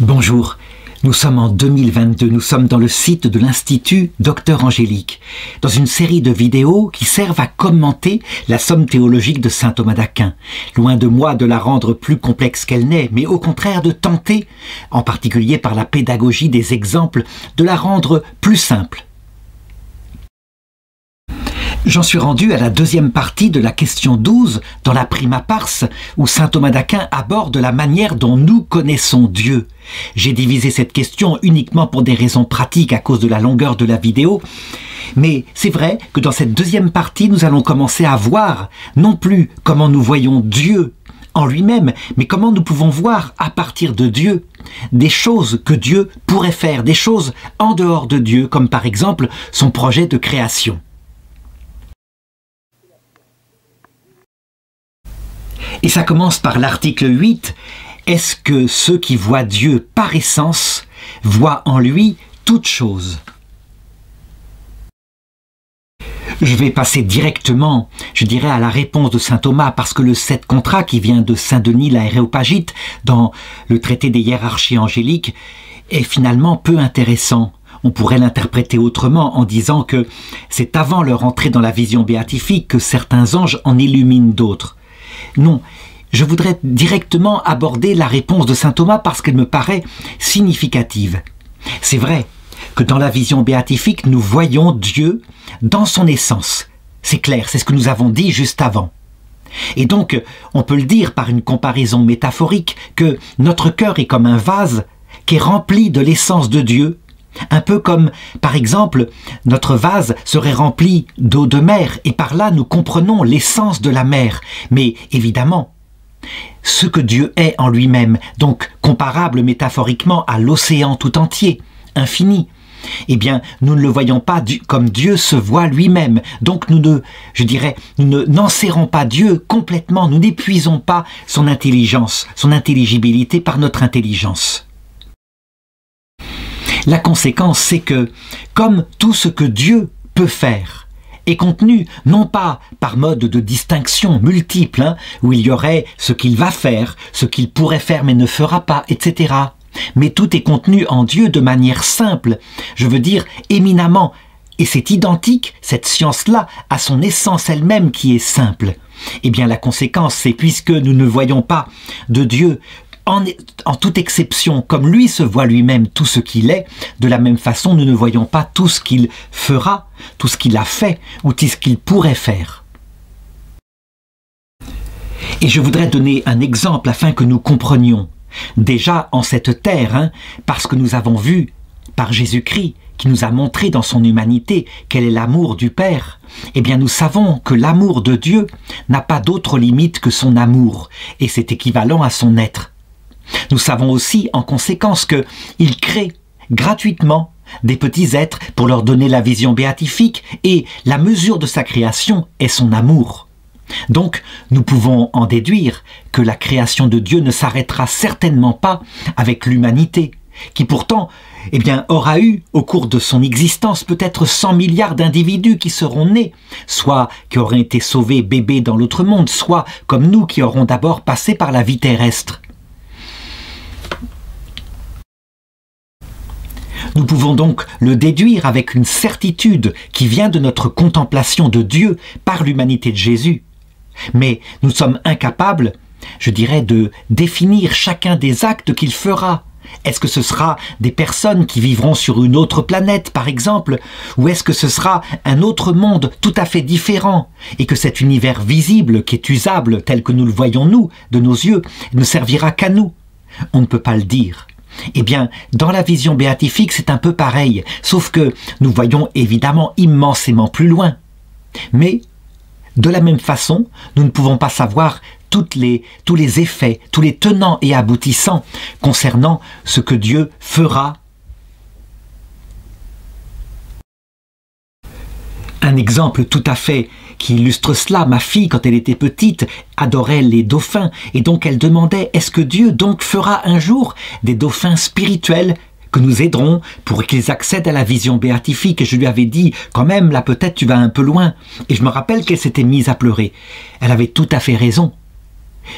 Bonjour, nous sommes en 2022, nous sommes dans le site de l'Institut Docteur Angélique, dans une série de vidéos qui servent à commenter la somme théologique de saint Thomas d'Aquin. Loin de moi de la rendre plus complexe qu'elle n'est, mais au contraire de tenter, en particulier par la pédagogie des exemples, de la rendre plus simple. J'en suis rendu à la deuxième partie de la question 12 dans la Prima Pars, où saint Thomas d'Aquin aborde la manière dont nous connaissons Dieu. J'ai divisé cette question uniquement pour des raisons pratiques à cause de la longueur de la vidéo, mais c'est vrai que dans cette deuxième partie, nous allons commencer à voir non plus comment nous voyons Dieu en lui-même, mais comment nous pouvons voir à partir de Dieu des choses que Dieu pourrait faire, des choses en dehors de Dieu, comme par exemple son projet de création. Et ça commence par l'article 8. Est-ce que ceux qui voient Dieu par essence voient en lui toutes choses? Je vais passer directement, je dirais, à la réponse de saint Thomas, parce que le 7 contra qui vient de saint Denis l'Aréopagite, dans le traité des hiérarchies angéliques, est finalement peu intéressant. On pourrait l'interpréter autrement en disant que c'est avant leur entrée dans la vision béatifique que certains anges en illuminent d'autres. Non, je voudrais directement aborder la réponse de saint Thomas parce qu'elle me paraît significative. C'est vrai que dans la vision béatifique, nous voyons Dieu dans son essence. C'est clair, c'est ce que nous avons dit juste avant. Et donc, on peut le dire par une comparaison métaphorique que notre cœur est comme un vase qui est rempli de l'essence de Dieu, un peu comme, par exemple, notre vase serait rempli d'eau de mer, et par là nous comprenons l'essence de la mer. Mais évidemment, ce que Dieu est en lui-même, donc comparable métaphoriquement à l'océan tout entier, infini, eh bien, nous ne le voyons pas comme Dieu se voit lui-même. Donc nous n'enserrons pas Dieu complètement, nous n'épuisons pas son intelligence, son intelligibilité par notre intelligence. La conséquence, c'est que, comme tout ce que Dieu peut faire est contenu, non pas par mode de distinction multiple, où il y aurait ce qu'il va faire, ce qu'il pourrait faire mais ne fera pas, etc. Mais tout est contenu en Dieu de manière simple, je veux dire éminemment, et c'est identique, cette science-là, à son essence elle-même qui est simple. Eh bien la conséquence, c'est puisque nous ne voyons pas de Dieu en toute exception, comme lui se voit lui-même tout ce qu'il est, de la même façon, nous ne voyons pas tout ce qu'il fera, tout ce qu'il a fait, ou tout ce qu'il pourrait faire. Et je voudrais donner un exemple afin que nous comprenions. Déjà en cette terre, parce que nous avons vu par Jésus-Christ, qui nous a montré dans son humanité quel est l'amour du Père, eh bien nous savons que l'amour de Dieu n'a pas d'autre limite que son amour, et c'est équivalent à son être. Nous savons aussi, en conséquence, qu'il crée gratuitement des petits êtres pour leur donner la vision béatifique, et la mesure de sa création est son amour. Donc, nous pouvons en déduire que la création de Dieu ne s'arrêtera certainement pas avec l'humanité, qui pourtant, eh bien, aura eu, au cours de son existence, peut-être 100 milliards d'individus qui seront nés, soit qui auraient été sauvés bébés dans l'autre monde, soit comme nous qui aurons d'abord passé par la vie terrestre. Nous pouvons donc le déduire avec une certitude qui vient de notre contemplation de Dieu par l'humanité de Jésus. Mais nous sommes incapables, je dirais, de définir chacun des actes qu'il fera. Est-ce que ce sera des personnes qui vivront sur une autre planète, par exemple, ou est-ce que ce sera un autre monde tout à fait différent, et que cet univers visible, qui est usable tel que nous le voyons nous, de nos yeux, ne servira qu'à nous? On ne peut pas le dire. Eh bien, dans la vision béatifique, c'est un peu pareil, sauf que nous voyons évidemment immensément plus loin. Mais, de la même façon, nous ne pouvons pas savoir tous les effets, tous les tenants et aboutissants concernant ce que Dieu fera. Un exemple tout à fait qui illustre cela, ma fille, quand elle était petite, adorait les dauphins, et donc elle demandait, est-ce que Dieu donc fera un jour des dauphins spirituels que nous aiderons pour qu'ils accèdent à la vision béatifique? Et je lui avais dit, quand même, là peut-être tu vas un peu loin. Et je me rappelle qu'elle s'était mise à pleurer. Elle avait tout à fait raison.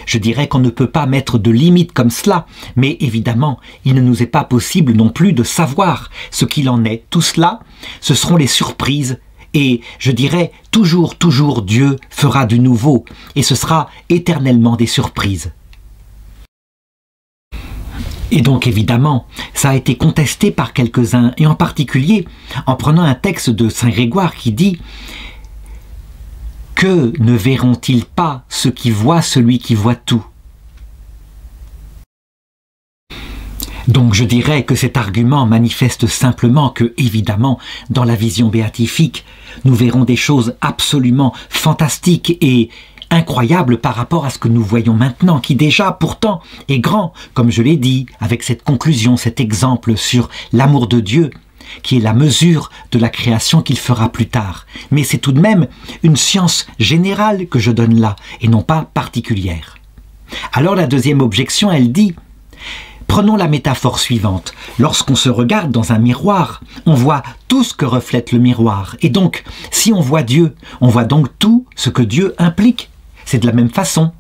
Je dirais qu'on ne peut pas mettre de limite comme cela, mais évidemment, il ne nous est pas possible non plus de savoir ce qu'il en est. Tout cela, ce seront les surprises, et je dirais toujours Dieu fera du nouveau, et ce sera éternellement des surprises. Et donc évidemment, ça a été contesté par quelques-uns, et en particulier en prenant un texte de Saint Grégoire qui dit « Que ne verront-ils pas ceux qui voient celui qui voit tout ?» Donc je dirais que cet argument manifeste simplement que, évidemment, dans la vision béatifique, nous verrons des choses absolument fantastiques et incroyables par rapport à ce que nous voyons maintenant, qui déjà, pourtant, est grand, comme je l'ai dit, avec cette conclusion, cet exemple sur l'amour de Dieu, qui est la mesure de la création qu'il fera plus tard. Mais c'est tout de même une science générale que je donne là, et non pas particulière. Alors la deuxième objection, elle dit: prenons la métaphore suivante. Lorsqu'on se regarde dans un miroir, on voit tout ce que reflète le miroir. Et donc, si on voit Dieu, on voit donc tout ce que Dieu implique. C'est de la même façon.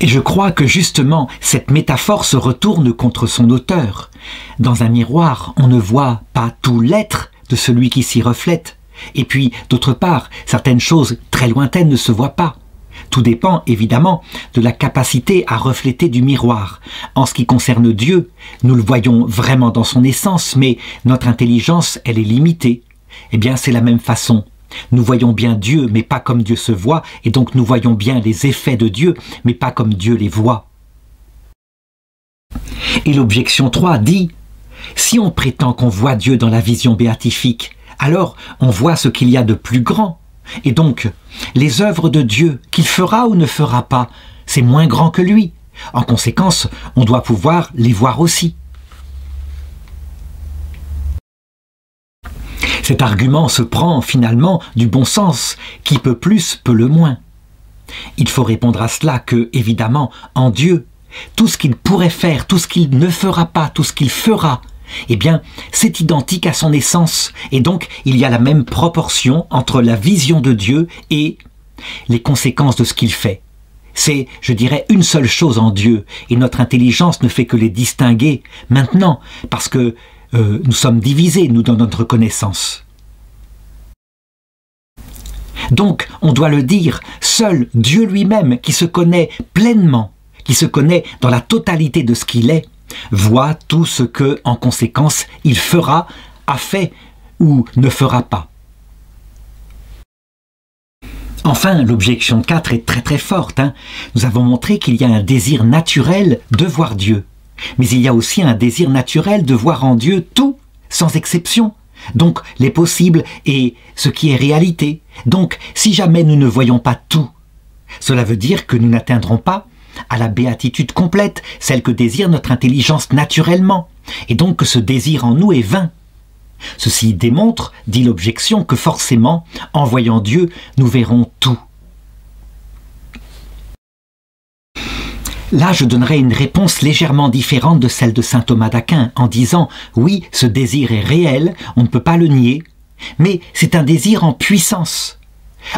Et je crois que justement, cette métaphore se retourne contre son auteur. Dans un miroir, on ne voit pas tout l'être de celui qui s'y reflète. Et puis, d'autre part, certaines choses très lointaines ne se voient pas. Tout dépend, évidemment, de la capacité à refléter du miroir. En ce qui concerne Dieu, nous le voyons vraiment dans son essence, mais notre intelligence, elle est limitée. Eh bien, c'est la même façon. Nous voyons bien Dieu, mais pas comme Dieu se voit, et donc nous voyons bien les effets de Dieu, mais pas comme Dieu les voit. Et l'objection 3 dit: si on prétend qu'on voit Dieu dans la vision béatifique, alors on voit ce qu'il y a de plus grand. Et donc, les œuvres de Dieu, qu'il fera ou ne fera pas, c'est moins grand que lui. En conséquence, on doit pouvoir les voir aussi. Cet argument se prend finalement du bon sens, qui peut plus, peut le moins. Il faut répondre à cela que, évidemment, en Dieu, tout ce qu'il pourrait faire, tout ce qu'il ne fera pas, tout ce qu'il fera, eh bien, c'est identique à son essence, et donc il y a la même proportion entre la vision de Dieu et les conséquences de ce qu'il fait. C'est, je dirais, une seule chose en Dieu, et notre intelligence ne fait que les distinguer maintenant, parce que nous sommes divisés, nous, dans notre connaissance. Donc, on doit le dire, seul Dieu lui-même, qui se connaît pleinement, qui se connaît dans la totalité de ce qu'il est, voit tout ce que, en conséquence, il fera, a fait ou ne fera pas. Enfin, l'objection 4 est très forte. Nous avons montré qu'il y a un désir naturel de voir Dieu. Mais il y a aussi un désir naturel de voir en Dieu tout, sans exception. Donc, les possibles et ce qui est réalité. Donc, si jamais nous ne voyons pas tout, cela veut dire que nous n'atteindrons pas à la béatitude complète, celle que désire notre intelligence naturellement, et donc que ce désir en nous est vain. Ceci démontre, dit l'objection, que forcément, en voyant Dieu, nous verrons tout. Là, je donnerai une réponse légèrement différente de celle de saint Thomas d'Aquin, en disant « Oui, ce désir est réel, on ne peut pas le nier, mais c'est un désir en puissance.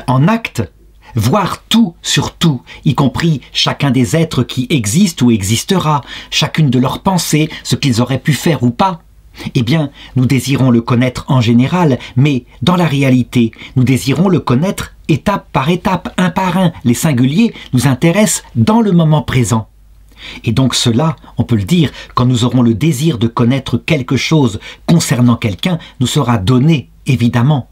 En acte, voir tout sur tout, y compris chacun des êtres qui existent ou existera, chacune de leurs pensées, ce qu'ils auraient pu faire ou pas. Eh bien, nous désirons le connaître en général, mais dans la réalité, nous désirons le connaître étape par étape, un par un. Les singuliers nous intéressent dans le moment présent. Et donc cela, on peut le dire, quand nous aurons le désir de connaître quelque chose concernant quelqu'un, nous sera donné, évidemment.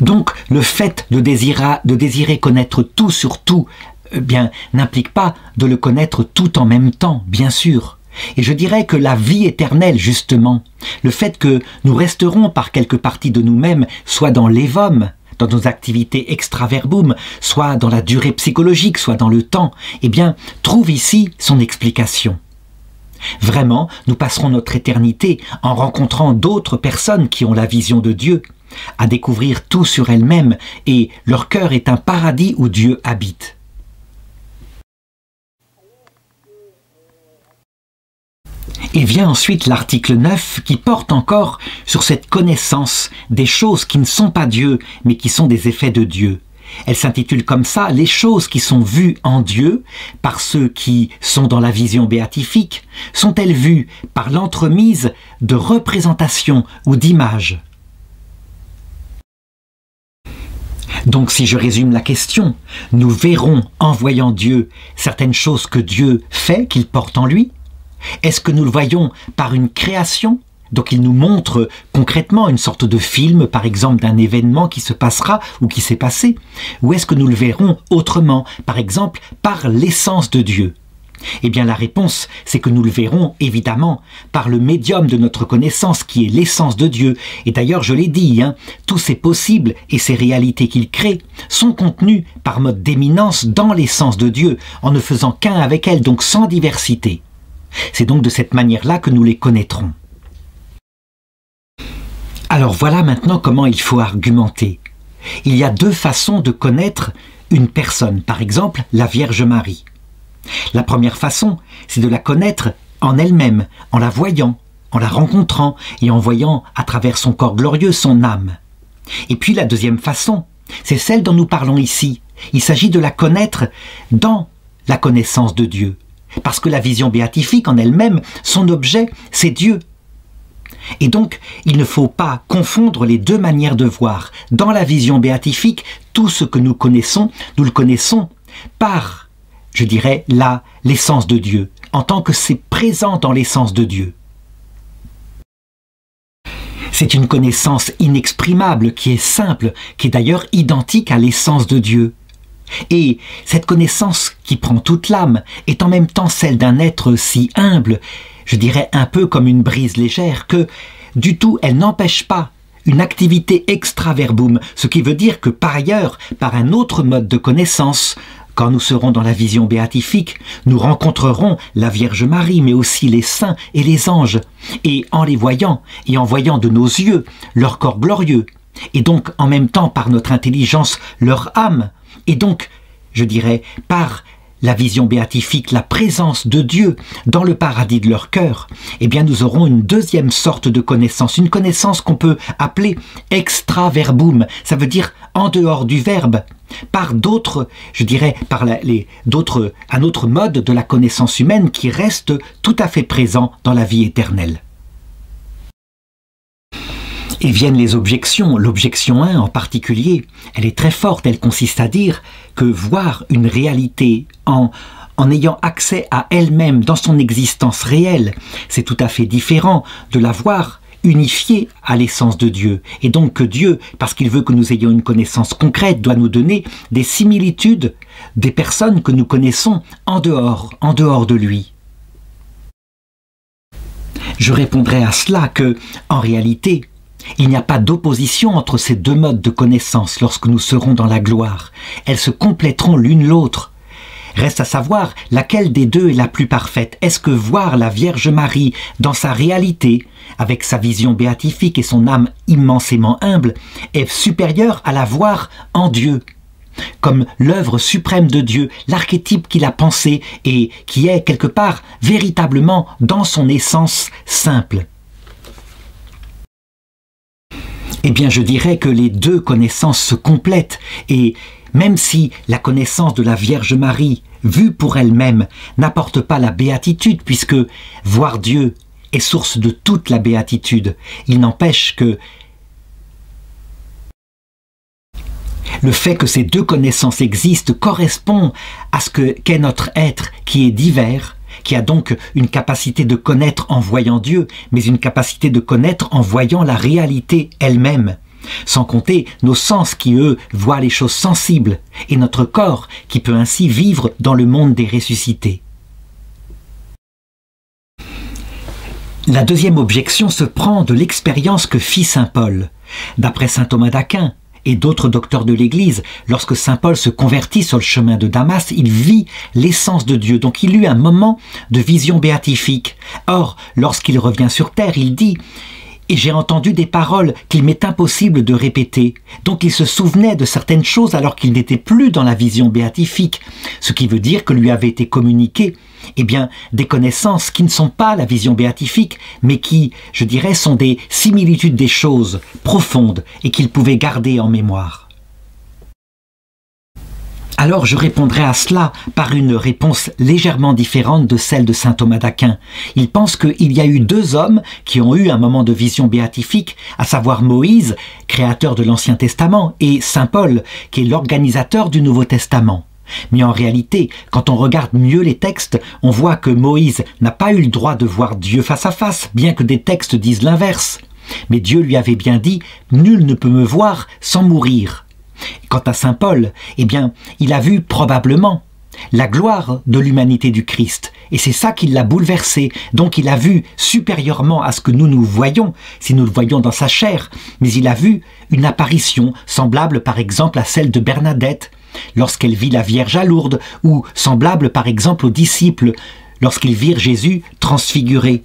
Donc, le fait de désirer connaître tout sur tout, bien, n'implique pas de le connaître tout en même temps, bien sûr. Et je dirais que la vie éternelle, justement, le fait que nous resterons par quelque partie de nous-mêmes, soit dans l'évum, dans nos activités extraverbum, soit dans la durée psychologique, soit dans le temps, eh bien, trouve ici son explication. Vraiment, nous passerons notre éternité en rencontrant d'autres personnes qui ont la vision de Dieu, à découvrir tout sur elles-mêmes, et leur cœur est un paradis où Dieu habite. Et vient ensuite l'article 9 qui porte encore sur cette connaissance des choses qui ne sont pas Dieu, mais qui sont des effets de Dieu. Elle s'intitule comme ça « Les choses qui sont vues en Dieu par ceux qui sont dans la vision béatifique sont-elles vues par l'entremise de représentations ou d'images ?» Donc si je résume la question, nous verrons en voyant Dieu certaines choses que Dieu fait, qu'il porte en lui. Est-ce que nous le voyons par une création ? Donc il nous montre concrètement une sorte de film, par exemple d'un événement qui se passera ou qui s'est passé. Ou est-ce que nous le verrons autrement, par exemple par l'essence de Dieu ? Eh bien la réponse, c'est que nous le verrons évidemment par le médium de notre connaissance qui est l'essence de Dieu. Et d'ailleurs, je l'ai dit, tous ces possibles et ces réalités qu'il crée sont contenus par mode d'éminence dans l'essence de Dieu, en ne faisant qu'un avec elle, donc sans diversité. C'est donc de cette manière-là que nous les connaîtrons. Alors voilà maintenant comment il faut argumenter. Il y a deux façons de connaître une personne, par exemple la Vierge Marie. La première façon, c'est de la connaître en elle-même, en la voyant, en la rencontrant et en voyant à travers son corps glorieux son âme. Et puis la deuxième façon, c'est celle dont nous parlons ici. Il s'agit de la connaître dans la connaissance de Dieu. Parce que la vision béatifique en elle-même, son objet, c'est Dieu. Et donc, il ne faut pas confondre les deux manières de voir. Dans la vision béatifique, tout ce que nous le connaissons par, je dirais, l'essence de Dieu, en tant que c'est présent dans l'essence de Dieu. C'est une connaissance inexprimable, qui est simple, qui est d'ailleurs identique à l'essence de Dieu. Et cette connaissance qui prend toute l'âme est en même temps celle d'un être si humble, je dirais un peu comme une brise légère, que du tout elle n'empêche pas une activité extra-verbum, ce qui veut dire que par ailleurs, par un autre mode de connaissance, quand nous serons dans la vision béatifique, nous rencontrerons la Vierge Marie, mais aussi les saints et les anges, et en les voyant, et en voyant de nos yeux leur corps glorieux, et donc en même temps par notre intelligence leur âme, et donc, je dirais, par la vision béatifique, la présence de Dieu dans le paradis de leur cœur, eh bien nous aurons une deuxième sorte de connaissance, une connaissance qu'on peut appeler extra-verbum, ça veut dire en dehors du verbe, par d'autres, je dirais, par un autre mode de la connaissance humaine qui reste tout à fait présent dans la vie éternelle. Et viennent les objections. L'objection 1 en particulier, elle est très forte. Elle consiste à dire que voir une réalité en ayant accès à elle-même dans son existence réelle, c'est tout à fait différent de la voir unifiée à l'essence de Dieu. Et donc que Dieu, parce qu'il veut que nous ayons une connaissance concrète, doit nous donner des similitudes des personnes que nous connaissons en dehors de lui. Je répondrai à cela que, en réalité, il n'y a pas d'opposition entre ces deux modes de connaissance lorsque nous serons dans la gloire. Elles se compléteront l'une l'autre. Reste à savoir laquelle des deux est la plus parfaite. Est-ce que voir la Vierge Marie dans sa réalité, avec sa vision béatifique et son âme immensément humble, est supérieure à la voir en Dieu, comme l'œuvre suprême de Dieu, l'archétype qu'il a pensé et qui est quelque part véritablement dans son essence simple? Eh bien, je dirais que les deux connaissances se complètent et même si la connaissance de la Vierge Marie, vue pour elle-même, n'apporte pas la béatitude, puisque voir Dieu est source de toute la béatitude, il n'empêche que le fait que ces deux connaissances existent correspond à ce qu'est notre être qui est divers, qui a donc une capacité de connaître en voyant Dieu, mais une capacité de connaître en voyant la réalité elle-même. Sans compter nos sens qui, eux, voient les choses sensibles, et notre corps qui peut ainsi vivre dans le monde des ressuscités. La deuxième objection se prend de l'expérience que fit saint Paul. D'après saint Thomas d'Aquin et d'autres docteurs de l'Église, lorsque saint Paul se convertit sur le chemin de Damas, il vit l'essence de Dieu, donc il eut un moment de vision béatifique. Or, lorsqu'il revient sur terre, il dit « Et j'ai entendu des paroles qu'il m'est impossible de répéter ». Donc il se souvenait de certaines choses alors qu'il n'était plus dans la vision béatifique, ce qui veut dire que lui avait été communiqué des connaissances qui ne sont pas la vision béatifique, mais qui, je dirais, sont des similitudes des choses profondes et qu'il pouvait garder en mémoire. Alors je répondrai à cela par une réponse légèrement différente de celle de saint Thomas d'Aquin. Il pense qu'il y a eu deux hommes qui ont eu un moment de vision béatifique, à savoir Moïse, créateur de l'Ancien Testament, et saint Paul, qui est l'organisateur du Nouveau Testament. Mais en réalité, quand on regarde mieux les textes, on voit que Moïse n'a pas eu le droit de voir Dieu face à face, bien que des textes disent l'inverse. Mais Dieu lui avait bien dit « Nul ne peut me voir sans mourir ». Quant à saint Paul, eh bien, il a vu probablement la gloire de l'humanité du Christ. Et c'est ça qui l'a bouleversé. Donc il a vu supérieurement à ce que nous voyons, si nous le voyons dans sa chair, mais il a vu une apparition semblable par exemple à celle de Bernadette, lorsqu'elle vit la Vierge à Lourdes, ou semblable par exemple aux disciples, lorsqu'ils virent Jésus transfiguré.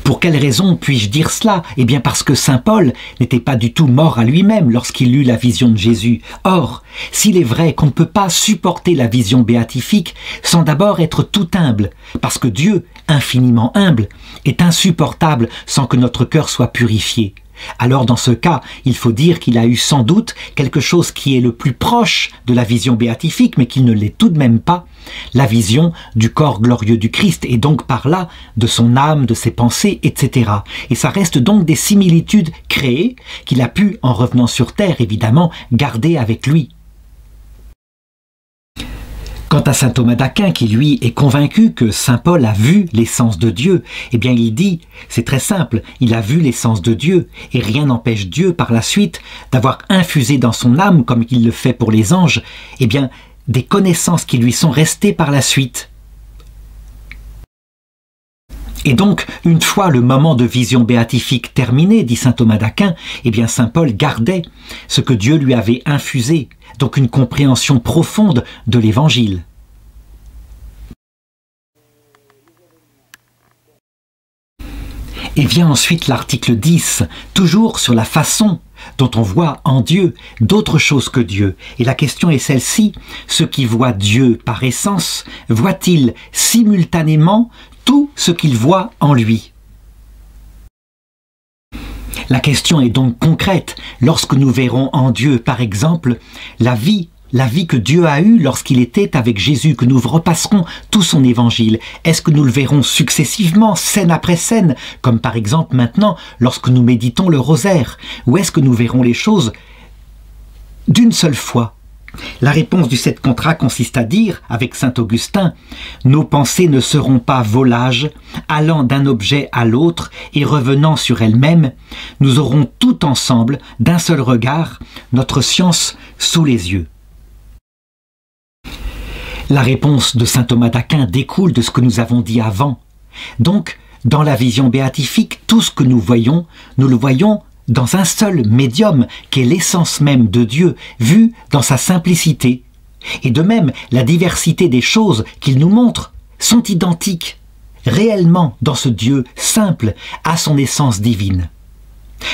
Pour quelle raison puis-je dire cela? Eh bien parce que saint Paul n'était pas du tout mort à lui-même lorsqu'il eut la vision de Jésus. Or, s'il est vrai qu'on ne peut pas supporter la vision béatifique sans d'abord être tout humble, parce que Dieu, infiniment humble, est insupportable sans que notre cœur soit purifié. Alors dans ce cas, il faut dire qu'il a eu sans doute quelque chose qui est le plus proche de la vision béatifique, mais qui ne l'est tout de même pas, la vision du corps glorieux du Christ, et donc par là, de son âme, de ses pensées, etc. Et ça reste donc des similitudes créées qu'il a pu, en revenant sur terre, évidemment, garder avec lui. Quant à saint Thomas d'Aquin, qui lui est convaincu que saint Paul a vu l'essence de Dieu, eh bien il dit, c'est très simple, il a vu l'essence de Dieu, et rien n'empêche Dieu par la suite d'avoir infusé dans son âme, comme il le fait pour les anges, eh bien des connaissances qui lui sont restées par la suite. Et donc, une fois le moment de vision béatifique terminé, dit saint Thomas d'Aquin, eh bien saint Paul gardait ce que Dieu lui avait infusé, donc une compréhension profonde de l'Évangile. Et vient ensuite l'article 10, toujours sur la façon dont on voit en Dieu d'autres choses que Dieu. Et la question est celle-ci, ceux qui voient Dieu par essence, voient-ils simultanément tout ce qu'ils voient en lui? La question est donc concrète. Lorsque nous verrons en Dieu, par exemple, la vie que Dieu a eue lorsqu'il était avec Jésus, que nous repasserons tout son évangile, est-ce que nous le verrons successivement, scène après scène, comme par exemple maintenant lorsque nous méditons le rosaire, ou est-ce que nous verrons les choses d'une seule fois? La réponse du sept contrat consiste à dire, avec saint Augustin, « Nos pensées ne seront pas volages, allant d'un objet à l'autre et revenant sur elles-mêmes, nous aurons tout ensemble, d'un seul regard, notre science sous les yeux. » La réponse de saint Thomas d'Aquin découle de ce que nous avons dit avant. Donc, dans la vision béatifique, tout ce que nous le voyons dans un seul médium, qui est l'essence même de Dieu, vue dans sa simplicité. Et de même, la diversité des choses qu'il nous montre sont identiques, réellement dans ce Dieu simple, à son essence divine.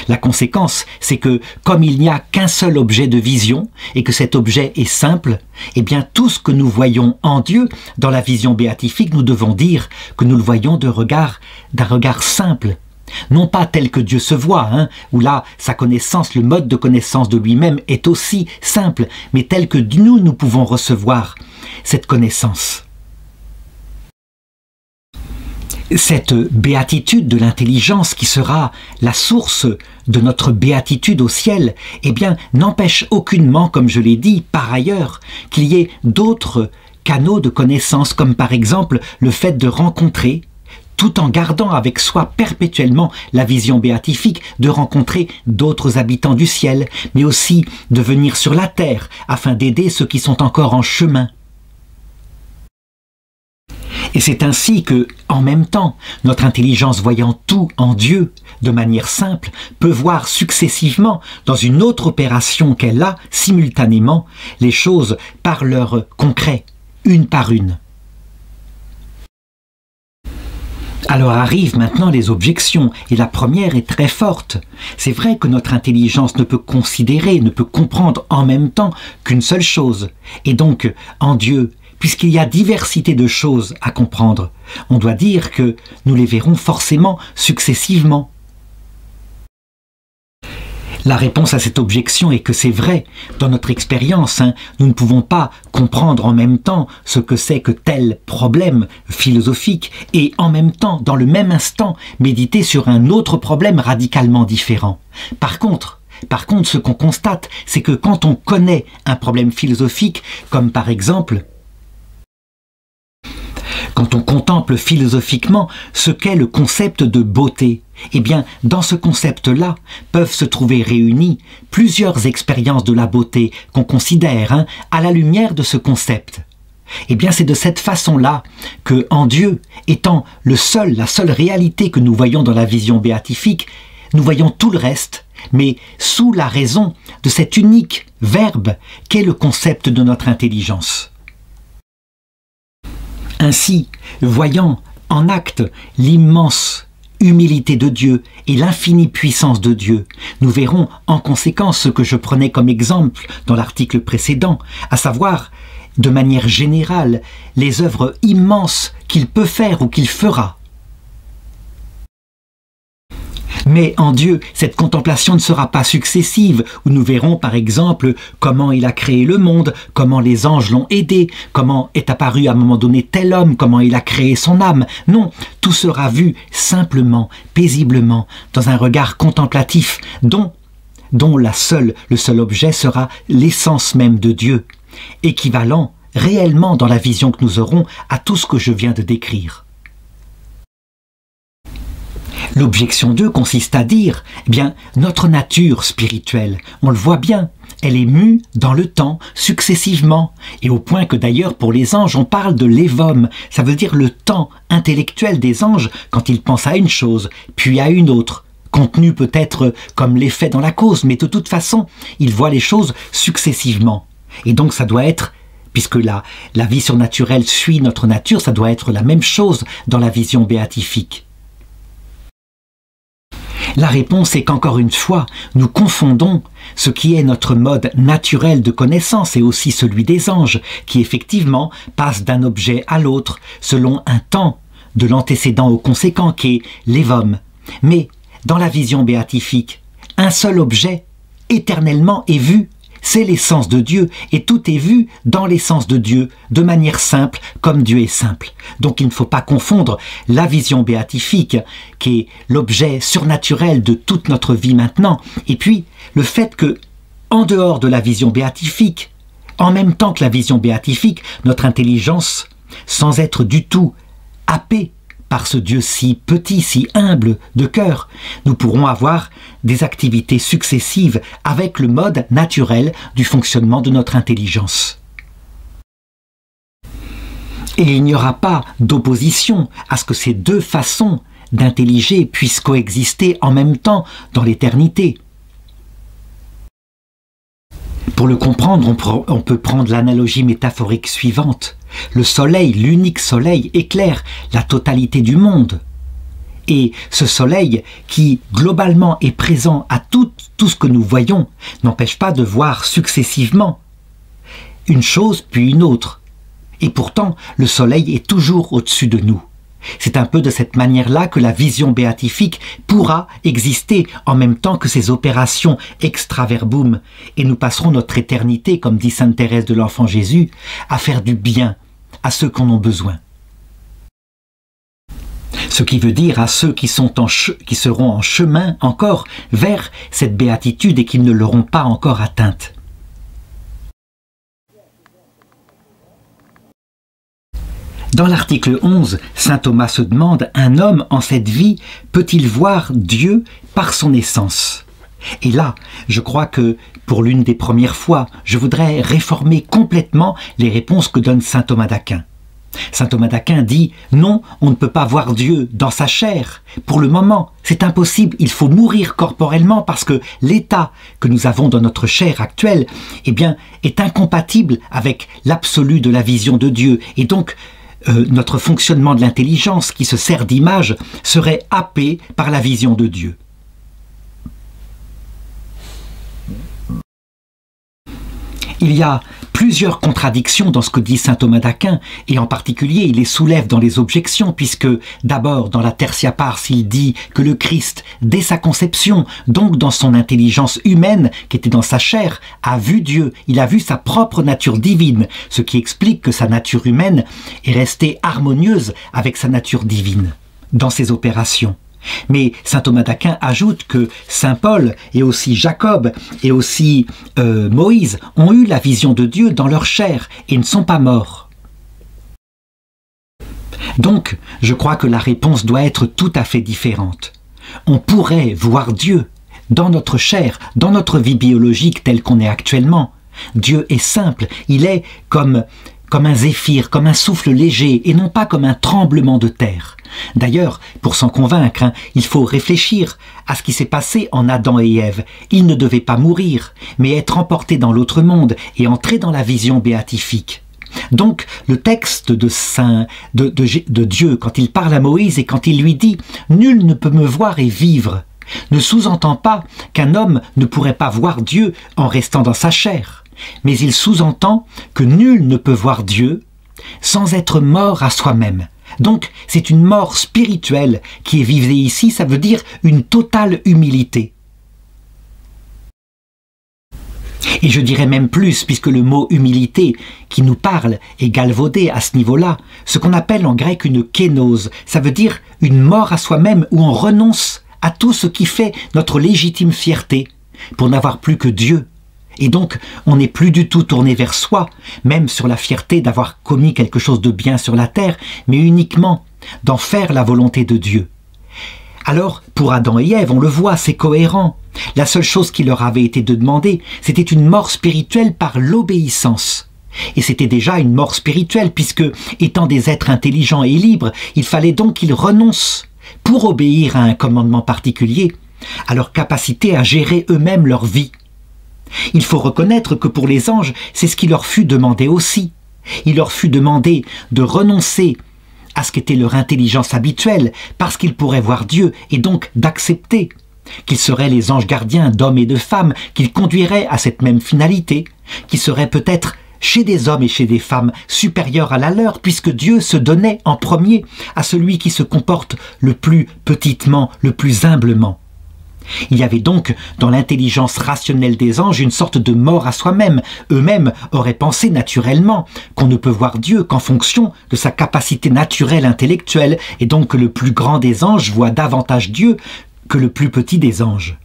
La conséquence, c'est que, comme il n'y a qu'un seul objet de vision, et que cet objet est simple, eh bien tout ce que nous voyons en Dieu, dans la vision béatifique, nous devons dire que nous le voyons d'un regard simple. Non pas tel que Dieu se voit, où là, sa connaissance, le mode de connaissance de lui-même est aussi simple, mais tel que nous pouvons recevoir cette connaissance. Cette béatitude de l'intelligence qui sera la source de notre béatitude au ciel, eh bien, n'empêche aucunement, comme je l'ai dit par ailleurs, qu'il y ait d'autres canaux de connaissance, comme par exemple le fait de rencontrer, tout en gardant avec soi perpétuellement la vision béatifique, de rencontrer d'autres habitants du ciel, mais aussi de venir sur la terre afin d'aider ceux qui sont encore en chemin. Et c'est ainsi que, en même temps, notre intelligence voyant tout en Dieu, de manière simple, peut voir successivement, dans une autre opération qu'elle a, simultanément, les choses par leur concret, une par une. Alors arrivent maintenant les objections, et la première est très forte. C'est vrai que notre intelligence ne peut considérer, ne peut comprendre en même temps qu'une seule chose. Et donc, en Dieu, puisqu'il y a diversité de choses à comprendre, on doit dire que nous les verrons forcément successivement. La réponse à cette objection est que c'est vrai. Dans notre expérience, nous ne pouvons pas comprendre en même temps ce que c'est que tel problème philosophique et en même temps, dans le même instant, méditer sur un autre problème radicalement différent. Par contre, ce qu'on constate, c'est que quand on connaît un problème philosophique, comme par exemple quand on contemple philosophiquement ce qu'est le concept de beauté, eh bien, dans ce concept-là, peuvent se trouver réunies plusieurs expériences de la beauté qu'on considère à la lumière de ce concept. Eh bien, c'est de cette façon-là que, en Dieu, étant la seule réalité que nous voyons dans la vision béatifique, nous voyons tout le reste, mais sous la raison de cet unique verbe qu'est le concept de notre intelligence. Ainsi, voyant en acte l'immense humilité de Dieu et l'infinie puissance de Dieu, nous verrons en conséquence ce que je prenais comme exemple dans l'article précédent, à savoir, de manière générale, les œuvres immenses qu'il peut faire ou qu'il fera. Mais en Dieu, cette contemplation ne sera pas successive, où nous verrons par exemple comment il a créé le monde, comment les anges l'ont aidé, comment est apparu à un moment donné tel homme, comment il a créé son âme. Non, tout sera vu simplement, paisiblement, dans un regard contemplatif, dont le seul objet sera l'essence même de Dieu, équivalent réellement dans la vision que nous aurons à tout ce que je viens de décrire. L'objection 2 consiste à dire, eh bien, notre nature spirituelle, on le voit bien, elle est mue dans le temps, successivement, et au point que d'ailleurs pour les anges on parle de l'évome, ça veut dire le temps intellectuel des anges quand ils pensent à une chose, puis à une autre, contenu peut-être comme l'effet dans la cause, mais de toute façon, ils voient les choses successivement. Et donc ça doit être, puisque la vie surnaturelle suit notre nature, ça doit être la même chose dans la vision béatifique. La réponse est qu'encore une fois, nous confondons ce qui est notre mode naturel de connaissance et aussi celui des anges, qui effectivement passe d'un objet à l'autre selon un temps, de l'antécédent au conséquent, qui est l'évome. Mais dans la vision béatifique, un seul objet, éternellement, est vu. C'est l'essence de Dieu, et tout est vu dans l'essence de Dieu, de manière simple, comme Dieu est simple. Donc il ne faut pas confondre la vision béatifique, qui est l'objet surnaturel de toute notre vie maintenant, et puis le fait que, en dehors de la vision béatifique, en même temps que la vision béatifique, notre intelligence, sans être du tout happée par ce Dieu si petit, si humble de cœur, nous pourrons avoir des activités successives avec le mode naturel du fonctionnement de notre intelligence. Et il n'y aura pas d'opposition à ce que ces deux façons d'intelliger puissent coexister en même temps dans l'éternité. Pour le comprendre, on peut prendre l'analogie métaphorique suivante. Le soleil, l'unique soleil, éclaire la totalité du monde. Et ce soleil, qui globalement est présent à tout ce que nous voyons, n'empêche pas de voir successivement une chose puis une autre. Et pourtant, le soleil est toujours au-dessus de nous. C'est un peu de cette manière-là que la vision béatifique pourra exister en même temps que ces opérations extra-verbum, et nous passerons notre éternité, comme dit sainte Thérèse de l'Enfant Jésus, à faire du bien à ceux qui en ont besoin. Ce qui veut dire à ceux qui seront en chemin encore vers cette béatitude et qui ne l'auront pas encore atteinte. Dans l'article 11, saint Thomas se demande, un homme en cette vie peut-il voir Dieu par son essence? Et là, je crois que pour l'une des premières fois, je voudrais réformer complètement les réponses que donne saint Thomas d'Aquin. Saint Thomas d'Aquin dit « Non, on ne peut pas voir Dieu dans sa chair. Pour le moment, c'est impossible, il faut mourir corporellement parce que l'état que nous avons dans notre chair actuelle eh bien, est incompatible avec l'absolu de la vision de Dieu. Et donc, notre fonctionnement de l'intelligence qui se sert d'image serait happé par la vision de Dieu. » Il y a plusieurs contradictions dans ce que dit saint Thomas d'Aquin, et en particulier il les soulève dans les objections, puisque d'abord dans la Tertia Pars il dit que le Christ, dès sa conception, donc dans son intelligence humaine qui était dans sa chair, a vu Dieu, il a vu sa propre nature divine, ce qui explique que sa nature humaine est restée harmonieuse avec sa nature divine dans ses opérations. Mais saint Thomas d'Aquin ajoute que saint Paul et aussi Jacob et aussi Moïse ont eu la vision de Dieu dans leur chair et ne sont pas morts. Donc, je crois que la réponse doit être tout à fait différente. On pourrait voir Dieu dans notre chair, dans notre vie biologique telle qu'on est actuellement. Dieu est simple, il est comme un zéphyr, comme un souffle léger et non pas comme un tremblement de terre. D'ailleurs, pour s'en convaincre, il faut réfléchir à ce qui s'est passé en Adam et Ève. Ils ne devaient pas mourir, mais être emportés dans l'autre monde et entrer dans la vision béatifique. Donc, le texte de Dieu, quand il parle à Moïse et quand il lui dit « Nul ne peut me voir et vivre », ne sous-entend pas qu'un homme ne pourrait pas voir Dieu en restant dans sa chair. Mais il sous-entend que nul ne peut voir Dieu sans être mort à soi-même. Donc, c'est une mort spirituelle qui est visée ici, ça veut dire une totale humilité. Et je dirais même plus, puisque le mot humilité qui nous parle est galvaudé à ce niveau-là, ce qu'on appelle en grec une kénose, ça veut dire une mort à soi-même où on renonce à tout ce qui fait notre légitime fierté pour n'avoir plus que Dieu. Et donc, on n'est plus du tout tourné vers soi, même sur la fierté d'avoir commis quelque chose de bien sur la terre, mais uniquement d'en faire la volonté de Dieu. Alors, pour Adam et Ève, on le voit, c'est cohérent. La seule chose qui leur avait été de demander, c'était une mort spirituelle par l'obéissance. Et c'était déjà une mort spirituelle, puisque, étant des êtres intelligents et libres, il fallait donc qu'ils renoncent, pour obéir à un commandement particulier, à leur capacité à gérer eux-mêmes leur vie. Il faut reconnaître que pour les anges, c'est ce qui leur fut demandé aussi. Il leur fut demandé de renoncer à ce qu'était leur intelligence habituelle, parce qu'ils pourraient voir Dieu, et donc d'accepter qu'ils seraient les anges gardiens d'hommes et de femmes, qu'ils conduiraient à cette même finalité, qui seraient peut-être chez des hommes et chez des femmes supérieurs à la leur, puisque Dieu se donnait en premier à celui qui se comporte le plus petitement, le plus humblement. Il y avait donc dans l'intelligence rationnelle des anges une sorte de mort à soi-même. Eux-mêmes auraient pensé naturellement qu'on ne peut voir Dieu qu'en fonction de sa capacité naturelle intellectuelle, et donc que le plus grand des anges voit davantage Dieu que le plus petit des anges.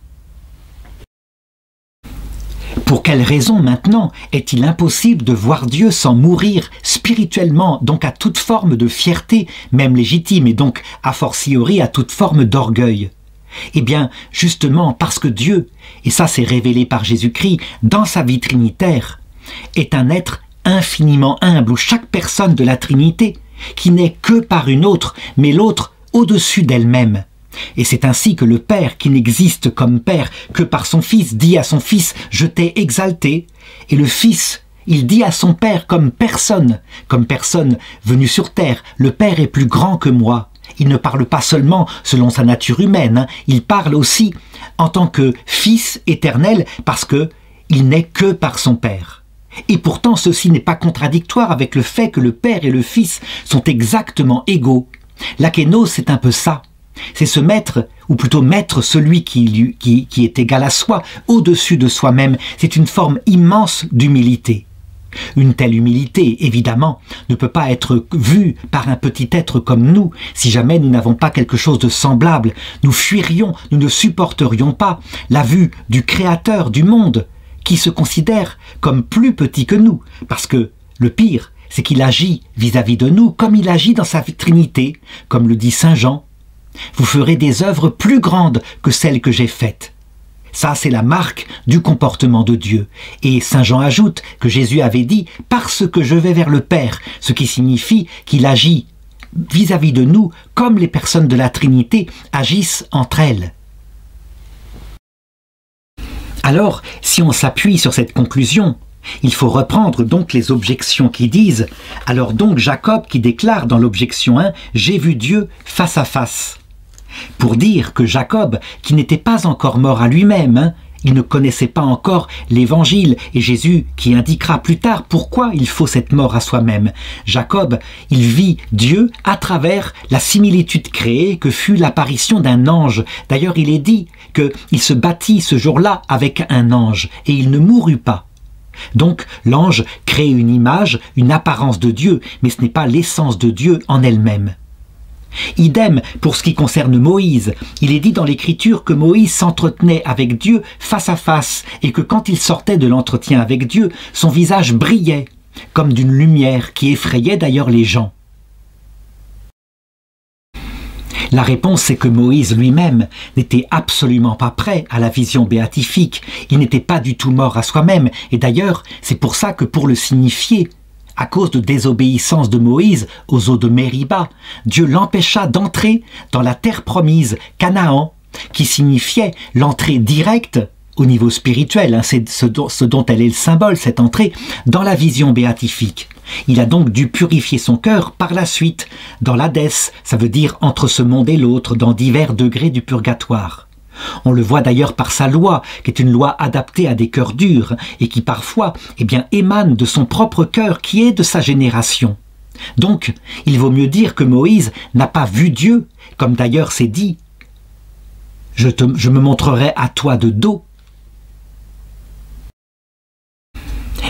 Pour quelle raison maintenant est-il impossible de voir Dieu sans mourir spirituellement, donc à toute forme de fierté, même légitime, et donc a fortiori à toute forme d'orgueil? Eh bien, justement parce que Dieu, et ça c'est révélé par Jésus-Christ, dans sa vie trinitaire, est un être infiniment humble, où chaque personne de la Trinité, qui n'est que par une autre, mais l'autre au-dessus d'elle-même. Et c'est ainsi que le Père, qui n'existe comme Père que par son Fils, dit à son Fils « Je t'ai exalté », et le Fils, il dit à son Père comme personne venue sur terre, « Le Père est plus grand que moi ». Il ne parle pas seulement selon sa nature humaine, il parle aussi en tant que Fils éternel, parce que il n'est que par son Père. Et pourtant ceci n'est pas contradictoire avec le fait que le Père et le Fils sont exactement égaux. La kénose, c'est un peu ça. C'est se mettre, ou plutôt mettre celui qui est égal à soi, au-dessus de soi-même. C'est une forme immense d'humilité. Une telle humilité, évidemment, ne peut pas être vue par un petit être comme nous. Si jamais nous n'avons pas quelque chose de semblable, nous fuirions, nous ne supporterions pas la vue du Créateur du monde, qui se considère comme plus petit que nous. Parce que le pire, c'est qu'il agit vis-à-vis de nous comme il agit dans sa Trinité, comme le dit saint Jean. Vous ferez des œuvres plus grandes que celles que j'ai faites. Ça, c'est la marque du comportement de Dieu. Et saint Jean ajoute que Jésus avait dit « parce que je vais vers le Père », ce qui signifie qu'il agit vis-à-vis de nous comme les personnes de la Trinité agissent entre elles. Alors, si on s'appuie sur cette conclusion, il faut reprendre donc les objections qui disent « Alors donc Jacob qui déclare dans l'objection 1 « J'ai vu Dieu face à face ». Pour dire que Jacob, qui n'était pas encore mort à lui-même, il ne connaissait pas encore l'Évangile, et Jésus qui indiquera plus tard pourquoi il faut cette mort à soi-même. Jacob, il vit Dieu à travers la similitude créée que fut l'apparition d'un ange. D'ailleurs, il est dit qu'il se battit ce jour-là avec un ange, et il ne mourut pas. Donc l'ange crée une image, une apparence de Dieu, mais ce n'est pas l'essence de Dieu en elle-même. Idem pour ce qui concerne Moïse. Il est dit dans l'Écriture que Moïse s'entretenait avec Dieu face à face et que quand il sortait de l'entretien avec Dieu, son visage brillait comme d'une lumière qui effrayait d'ailleurs les gens. La réponse, c'est que Moïse lui-même n'était absolument pas prêt à la vision béatifique. Il n'était pas du tout mort à soi-même. Et d'ailleurs, c'est pour ça que pour le signifier, à cause de désobéissance de Moïse aux eaux de Mériba, Dieu l'empêcha d'entrer dans la terre promise, Canaan, qui signifiait l'entrée directe au niveau spirituel. C'est ce dont elle est le symbole, cette entrée dans la vision béatifique. Il a donc dû purifier son cœur par la suite, dans l'Hadès, ça veut dire entre ce monde et l'autre, dans divers degrés du purgatoire. On le voit d'ailleurs par sa loi, qui est une loi adaptée à des cœurs durs, et qui parfois émane de son propre cœur, qui est de sa génération. Donc, il vaut mieux dire que Moïse n'a pas vu Dieu, comme d'ailleurs c'est dit « Je me montrerai à toi de dos ».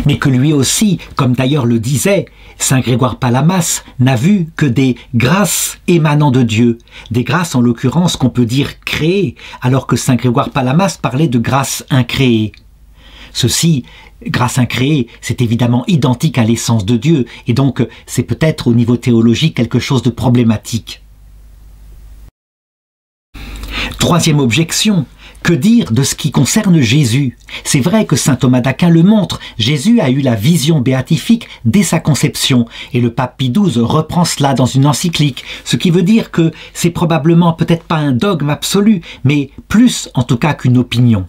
Mais que lui aussi, comme d'ailleurs le disait saint Grégoire Palamas, n'a vu que des grâces émanant de Dieu, des grâces en l'occurrence qu'on peut dire créées, alors que saint Grégoire Palamas parlait de grâces incréées. Ceci, grâce incréée, c'est évidemment identique à l'essence de Dieu, et donc c'est peut-être au niveau théologique quelque chose de problématique. Troisième objection. Que dire de ce qui concerne Jésus? C'est vrai que saint Thomas d'Aquin le montre, Jésus a eu la vision béatifique dès sa conception, et le pape Pie XII reprend cela dans une encyclique, ce qui veut dire que c'est probablement peut-être pas un dogme absolu, mais plus en tout cas qu'une opinion.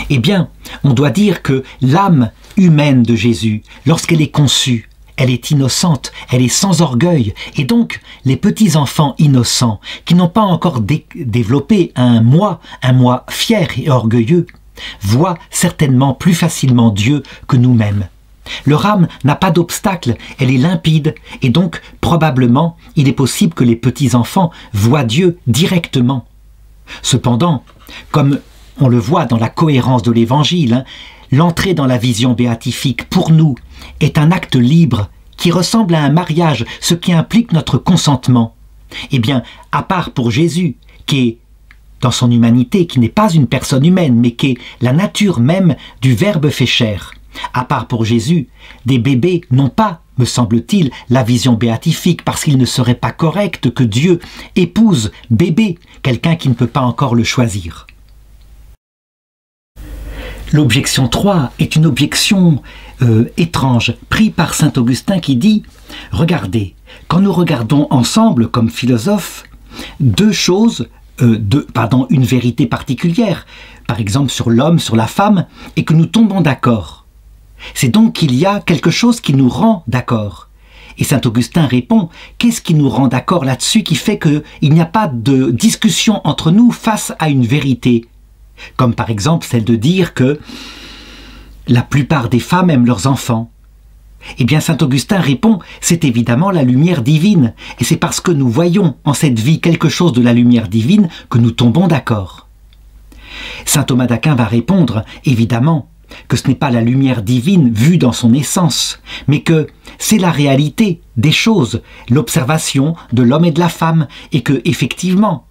Eh bien, on doit dire que l'âme humaine de Jésus, lorsqu'elle est conçue, elle est innocente, elle est sans orgueil, et donc les petits enfants innocents, qui n'ont pas encore développé un moi fier et orgueilleux, voient certainement plus facilement Dieu que nous-mêmes. Leur âme n'a pas d'obstacle, elle est limpide, et donc probablement il est possible que les petits enfants voient Dieu directement. Cependant, comme on le voit dans la cohérence de l'Évangile, l'entrée dans la vision béatifique, pour nous, est un acte libre qui ressemble à un mariage, ce qui implique notre consentement. Eh bien, à part pour Jésus, qui est dans son humanité, qui n'est pas une personne humaine, mais qui est la nature même du Verbe fait chair. À part pour Jésus, des bébés n'ont pas, me semble-t-il, la vision béatifique, parce qu'il ne serait pas correct que Dieu épouse bébé, quelqu'un qui ne peut pas encore le choisir. L'objection 3 est une objection étrange, prise par saint Augustin qui dit « Regardez, quand nous regardons ensemble comme philosophes, deux choses, une vérité particulière, par exemple sur l'homme, sur la femme, et que nous tombons d'accord. C'est donc qu'il y a quelque chose qui nous rend d'accord. » Et saint Augustin répond « Qu'est-ce qui nous rend d'accord là-dessus qui fait qu'il n'y a pas de discussion entre nous face à une vérité ?» Comme par exemple celle de dire que la plupart des femmes aiment leurs enfants. Eh bien saint Augustin répond, c'est évidemment la lumière divine, et c'est parce que nous voyons en cette vie quelque chose de la lumière divine que nous tombons d'accord. Saint Thomas d'Aquin va répondre, évidemment, que ce n'est pas la lumière divine vue dans son essence, mais que c'est la réalité des choses, l'observation de l'homme et de la femme, et que, effectivement,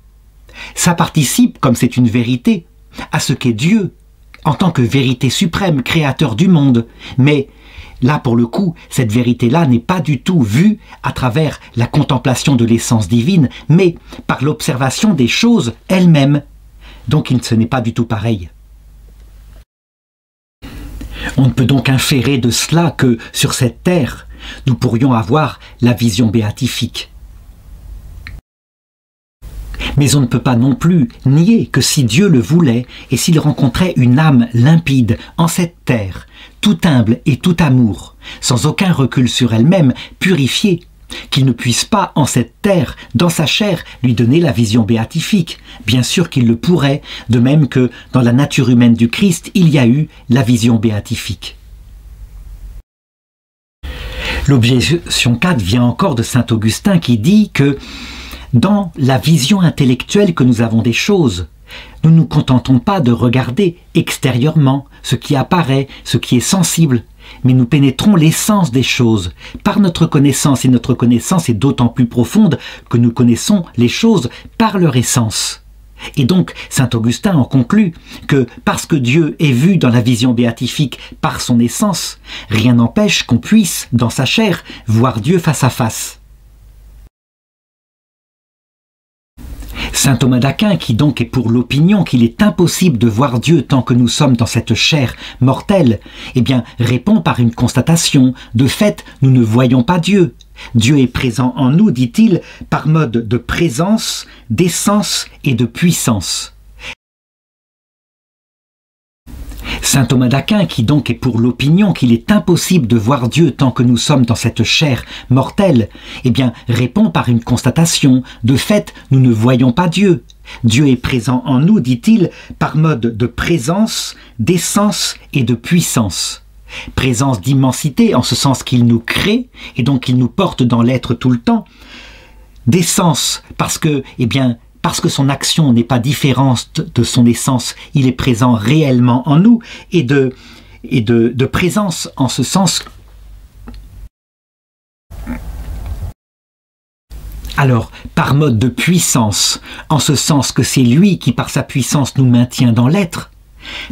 ça participe, comme c'est une vérité, à ce qu'est Dieu, en tant que vérité suprême, créateur du monde. Mais là, pour le coup, cette vérité-là n'est pas du tout vue à travers la contemplation de l'essence divine, mais par l'observation des choses elles-mêmes. Donc ce n'est pas du tout pareil. On ne peut donc inférer de cela que, sur cette terre, nous pourrions avoir la vision béatifique. Mais on ne peut pas non plus nier que si Dieu le voulait et s'il rencontrait une âme limpide en cette terre, tout humble et tout amour, sans aucun recul sur elle-même, purifiée, qu'il ne puisse pas, en cette terre, dans sa chair, lui donner la vision béatifique. Bien sûr qu'il le pourrait, de même que dans la nature humaine du Christ, il y a eu la vision béatifique. L'objection 4 vient encore de saint Augustin qui dit que dans la vision intellectuelle que nous avons des choses, nous ne nous contentons pas de regarder extérieurement ce qui apparaît, ce qui est sensible, mais nous pénétrons l'essence des choses par notre connaissance, et notre connaissance est d'autant plus profonde que nous connaissons les choses par leur essence. Et donc, saint Augustin en conclut que parce que Dieu est vu dans la vision béatifique par son essence, rien n'empêche qu'on puisse, dans sa chair, voir Dieu face à face. Saint Thomas d'Aquin, qui donc est pour l'opinion qu'il est impossible de voir Dieu tant que nous sommes dans cette chair mortelle, eh bien, répond par une constatation. De fait, nous ne voyons pas Dieu. Dieu est présent en nous, dit-il, par mode de présence, d'essence et de puissance. Saint Thomas d'Aquin, qui donc est pour l'opinion qu'il est impossible de voir Dieu tant que nous sommes dans cette chair mortelle, eh bien, répond par une constatation. De fait, nous ne voyons pas Dieu. Dieu est présent en nous, dit-il, par mode de présence, d'essence et de puissance. Présence d'immensité, en ce sens qu'il nous crée, et donc il nous porte dans l'être tout le temps. D'essence, parce que son action n'est pas différente de son essence, il est présent réellement en nous, et de présence, en ce sens. Alors, par mode de puissance, en ce sens que c'est lui qui, par sa puissance, nous maintient dans l'être.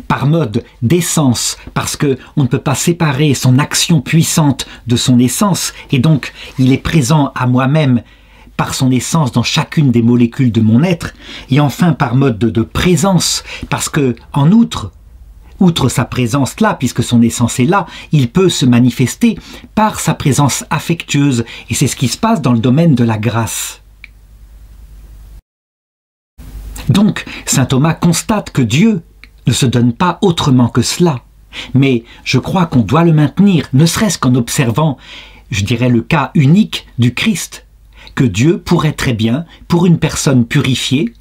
Par mode d'essence, parce que on ne peut pas séparer son action puissante de son essence, et donc il est présent à moi-même par son essence dans chacune des molécules de mon être, et enfin par mode de présence, parce que en outre sa présence là, puisque son essence est là, il peut se manifester par sa présence affectueuse, et c'est ce qui se passe dans le domaine de la grâce. Donc, saint Thomas constate que Dieu ne se donne pas autrement que cela, mais je crois qu'on doit le maintenir, ne serait-ce qu'en observant, je dirais, le cas unique du Christ, que Dieu pourrait très bien, pour une personne purifiée,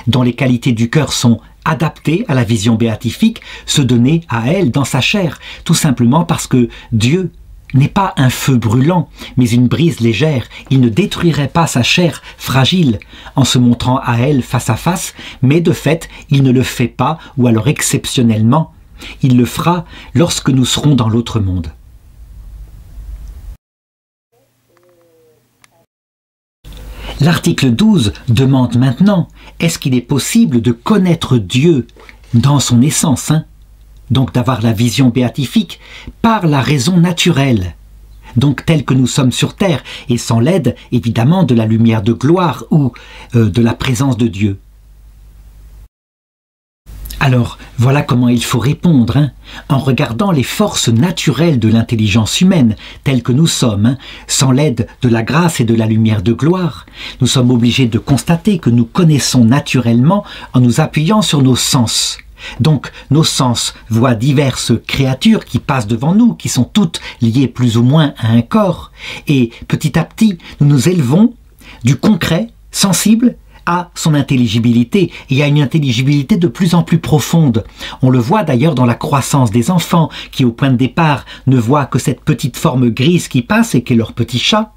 dont les qualités du cœur sont adaptées à la vision béatifique, se donner à elle dans sa chair, tout simplement parce que Dieu n'est pas un feu brûlant, mais une brise légère. Il ne détruirait pas sa chair fragile en se montrant à elle face à face, mais de fait, il ne le fait pas, ou alors exceptionnellement, il le fera lorsque nous serons dans l'autre monde. L'article 12 demande maintenant, est-ce qu'il est possible de connaître Dieu dans son essence, donc d'avoir la vision béatifique, par la raison naturelle, donc telle que nous sommes sur terre, et sans l'aide, évidemment, de la lumière de gloire ou de la présence de Dieu. Alors, voilà comment il faut répondre, en regardant les forces naturelles de l'intelligence humaine, telles que nous sommes, sans l'aide de la grâce et de la lumière de gloire. Nous sommes obligés de constater que nous connaissons naturellement en nous appuyant sur nos sens. Donc, nos sens voient diverses créatures qui passent devant nous, qui sont toutes liées plus ou moins à un corps. Et petit à petit, nous nous élevons du concret, sensible, à son intelligibilité, et à une intelligibilité de plus en plus profonde. On le voit d'ailleurs dans la croissance des enfants, qui au point de départ ne voient que cette petite forme grise qui passe et qui est leur petit chat,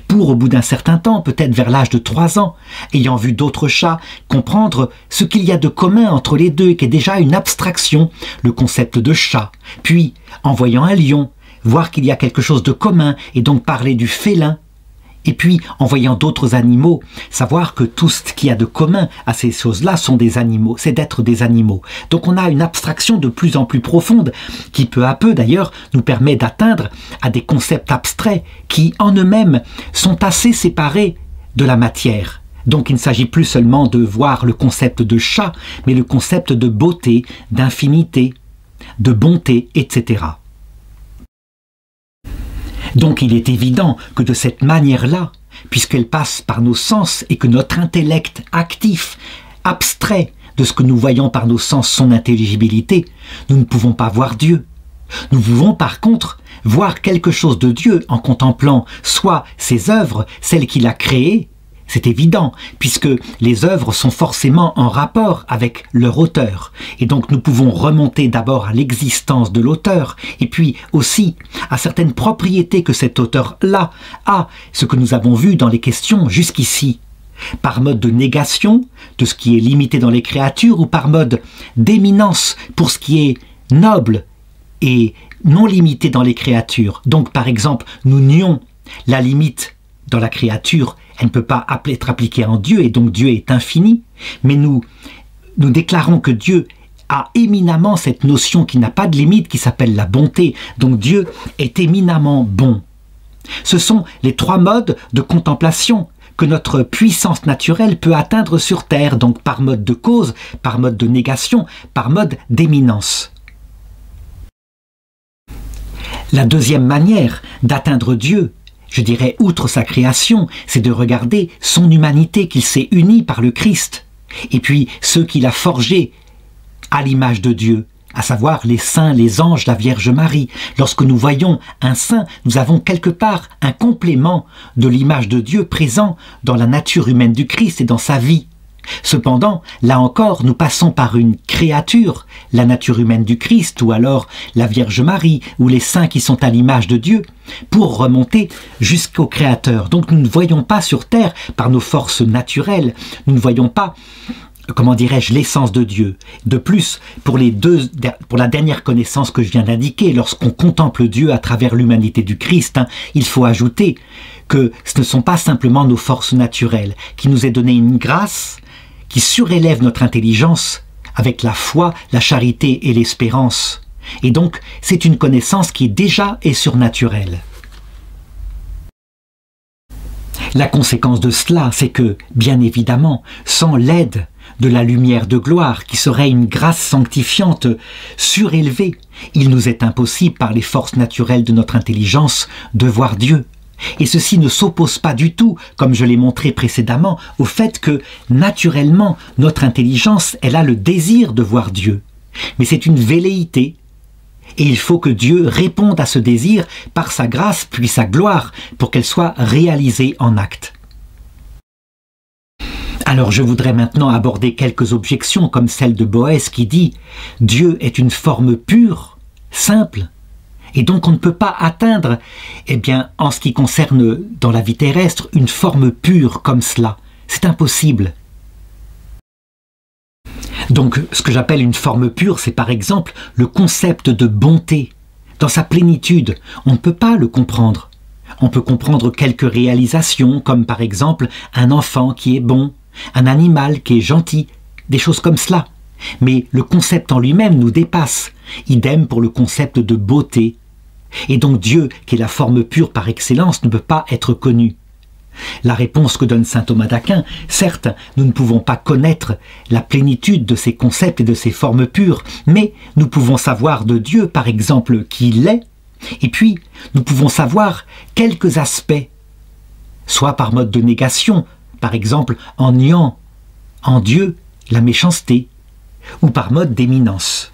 pour au bout d'un certain temps, peut-être vers l'âge de 3 ans, ayant vu d'autres chats, comprendre ce qu'il y a de commun entre les deux, qui est déjà une abstraction, le concept de chat, puis, en voyant un lion, voir qu'il y a quelque chose de commun, et donc parler du félin, et puis, en voyant d'autres animaux, savoir que tout ce qu'il y a de commun à ces choses-là sont des animaux, c'est d'être des animaux. Donc on a une abstraction de plus en plus profonde, qui peu à peu d'ailleurs nous permet d'atteindre à des concepts abstraits qui en eux-mêmes sont assez séparés de la matière. Donc il ne s'agit plus seulement de voir le concept de chat, mais le concept de beauté, d'infinité, de bonté, etc. Donc il est évident que de cette manière-là, puisqu'elle passe par nos sens et que notre intellect actif, abstrait de ce que nous voyons par nos sens, son intelligibilité, nous ne pouvons pas voir Dieu. Nous pouvons par contre voir quelque chose de Dieu en contemplant soit ses œuvres, celles qu'il a créées, c'est évident, puisque les œuvres sont forcément en rapport avec leur auteur. Et donc nous pouvons remonter d'abord à l'existence de l'auteur, et puis aussi à certaines propriétés que cet auteur-là a, ce que nous avons vu dans les questions jusqu'ici, par mode de négation de ce qui est limité dans les créatures, ou par mode d'éminence pour ce qui est noble et non limité dans les créatures. Donc par exemple, nous nions la limite dans la créature, elle ne peut pas être appliquée en Dieu, et donc Dieu est infini, mais nous déclarons que Dieu a éminemment cette notion qui n'a pas de limite, qui s'appelle la bonté. Donc Dieu est éminemment bon. Ce sont les trois modes de contemplation que notre puissance naturelle peut atteindre sur terre, donc par mode de cause, par mode de négation, par mode d'éminence. La deuxième manière d'atteindre Dieu, je dirais outre sa création, c'est de regarder son humanité qu'il s'est unie par le Christ, et puis ceux qu'il a forgés à l'image de Dieu, à savoir les saints, les anges, la Vierge Marie. Lorsque nous voyons un saint, nous avons quelque part un complément de l'image de Dieu présent dans la nature humaine du Christ et dans sa vie. Cependant, là encore, nous passons par une créature, la nature humaine du Christ, ou alors la Vierge Marie, ou les saints qui sont à l'image de Dieu, pour remonter jusqu'au Créateur. Donc nous ne voyons pas sur terre, par nos forces naturelles, nous ne voyons pas, comment dirais-je, l'essence de Dieu. De plus, pour la dernière connaissance que je viens d'indiquer, lorsqu'on contemple Dieu à travers l'humanité du Christ, il faut ajouter que ce ne sont pas simplement nos forces naturelles, qui nous est donné une grâce qui surélève notre intelligence avec la foi, la charité et l'espérance. Et donc, c'est une connaissance qui déjà est surnaturelle. La conséquence de cela, c'est que, bien évidemment, sans l'aide de la lumière de gloire, qui serait une grâce sanctifiante surélevée, il nous est impossible, par les forces naturelles de notre intelligence, de voir Dieu. Et ceci ne s'oppose pas du tout, comme je l'ai montré précédemment, au fait que, naturellement, notre intelligence, elle a le désir de voir Dieu. Mais c'est une velléité, et il faut que Dieu réponde à ce désir par sa grâce puis sa gloire, pour qu'elle soit réalisée en acte. Alors je voudrais maintenant aborder quelques objections, comme celle de Boès qui dit « Dieu est une forme pure, simple ». Et donc on ne peut pas atteindre, en ce qui concerne dans la vie terrestre, une forme pure comme cela. C'est impossible. Donc ce que j'appelle une forme pure, c'est par exemple le concept de bonté. Dans sa plénitude, on ne peut pas le comprendre. On peut comprendre quelques réalisations, comme par exemple un enfant qui est bon, un animal qui est gentil, des choses comme cela. Mais le concept en lui-même nous dépasse. Idem pour le concept de beauté. Et donc Dieu, qui est la forme pure par excellence, ne peut pas être connu. La réponse que donne saint Thomas d'Aquin, certes, nous ne pouvons pas connaître la plénitude de ces concepts et de ces formes pures, mais nous pouvons savoir de Dieu, par exemple, qui il est, et puis nous pouvons savoir quelques aspects, soit par mode de négation, par exemple en niant en Dieu la méchanceté, ou par mode d'éminence.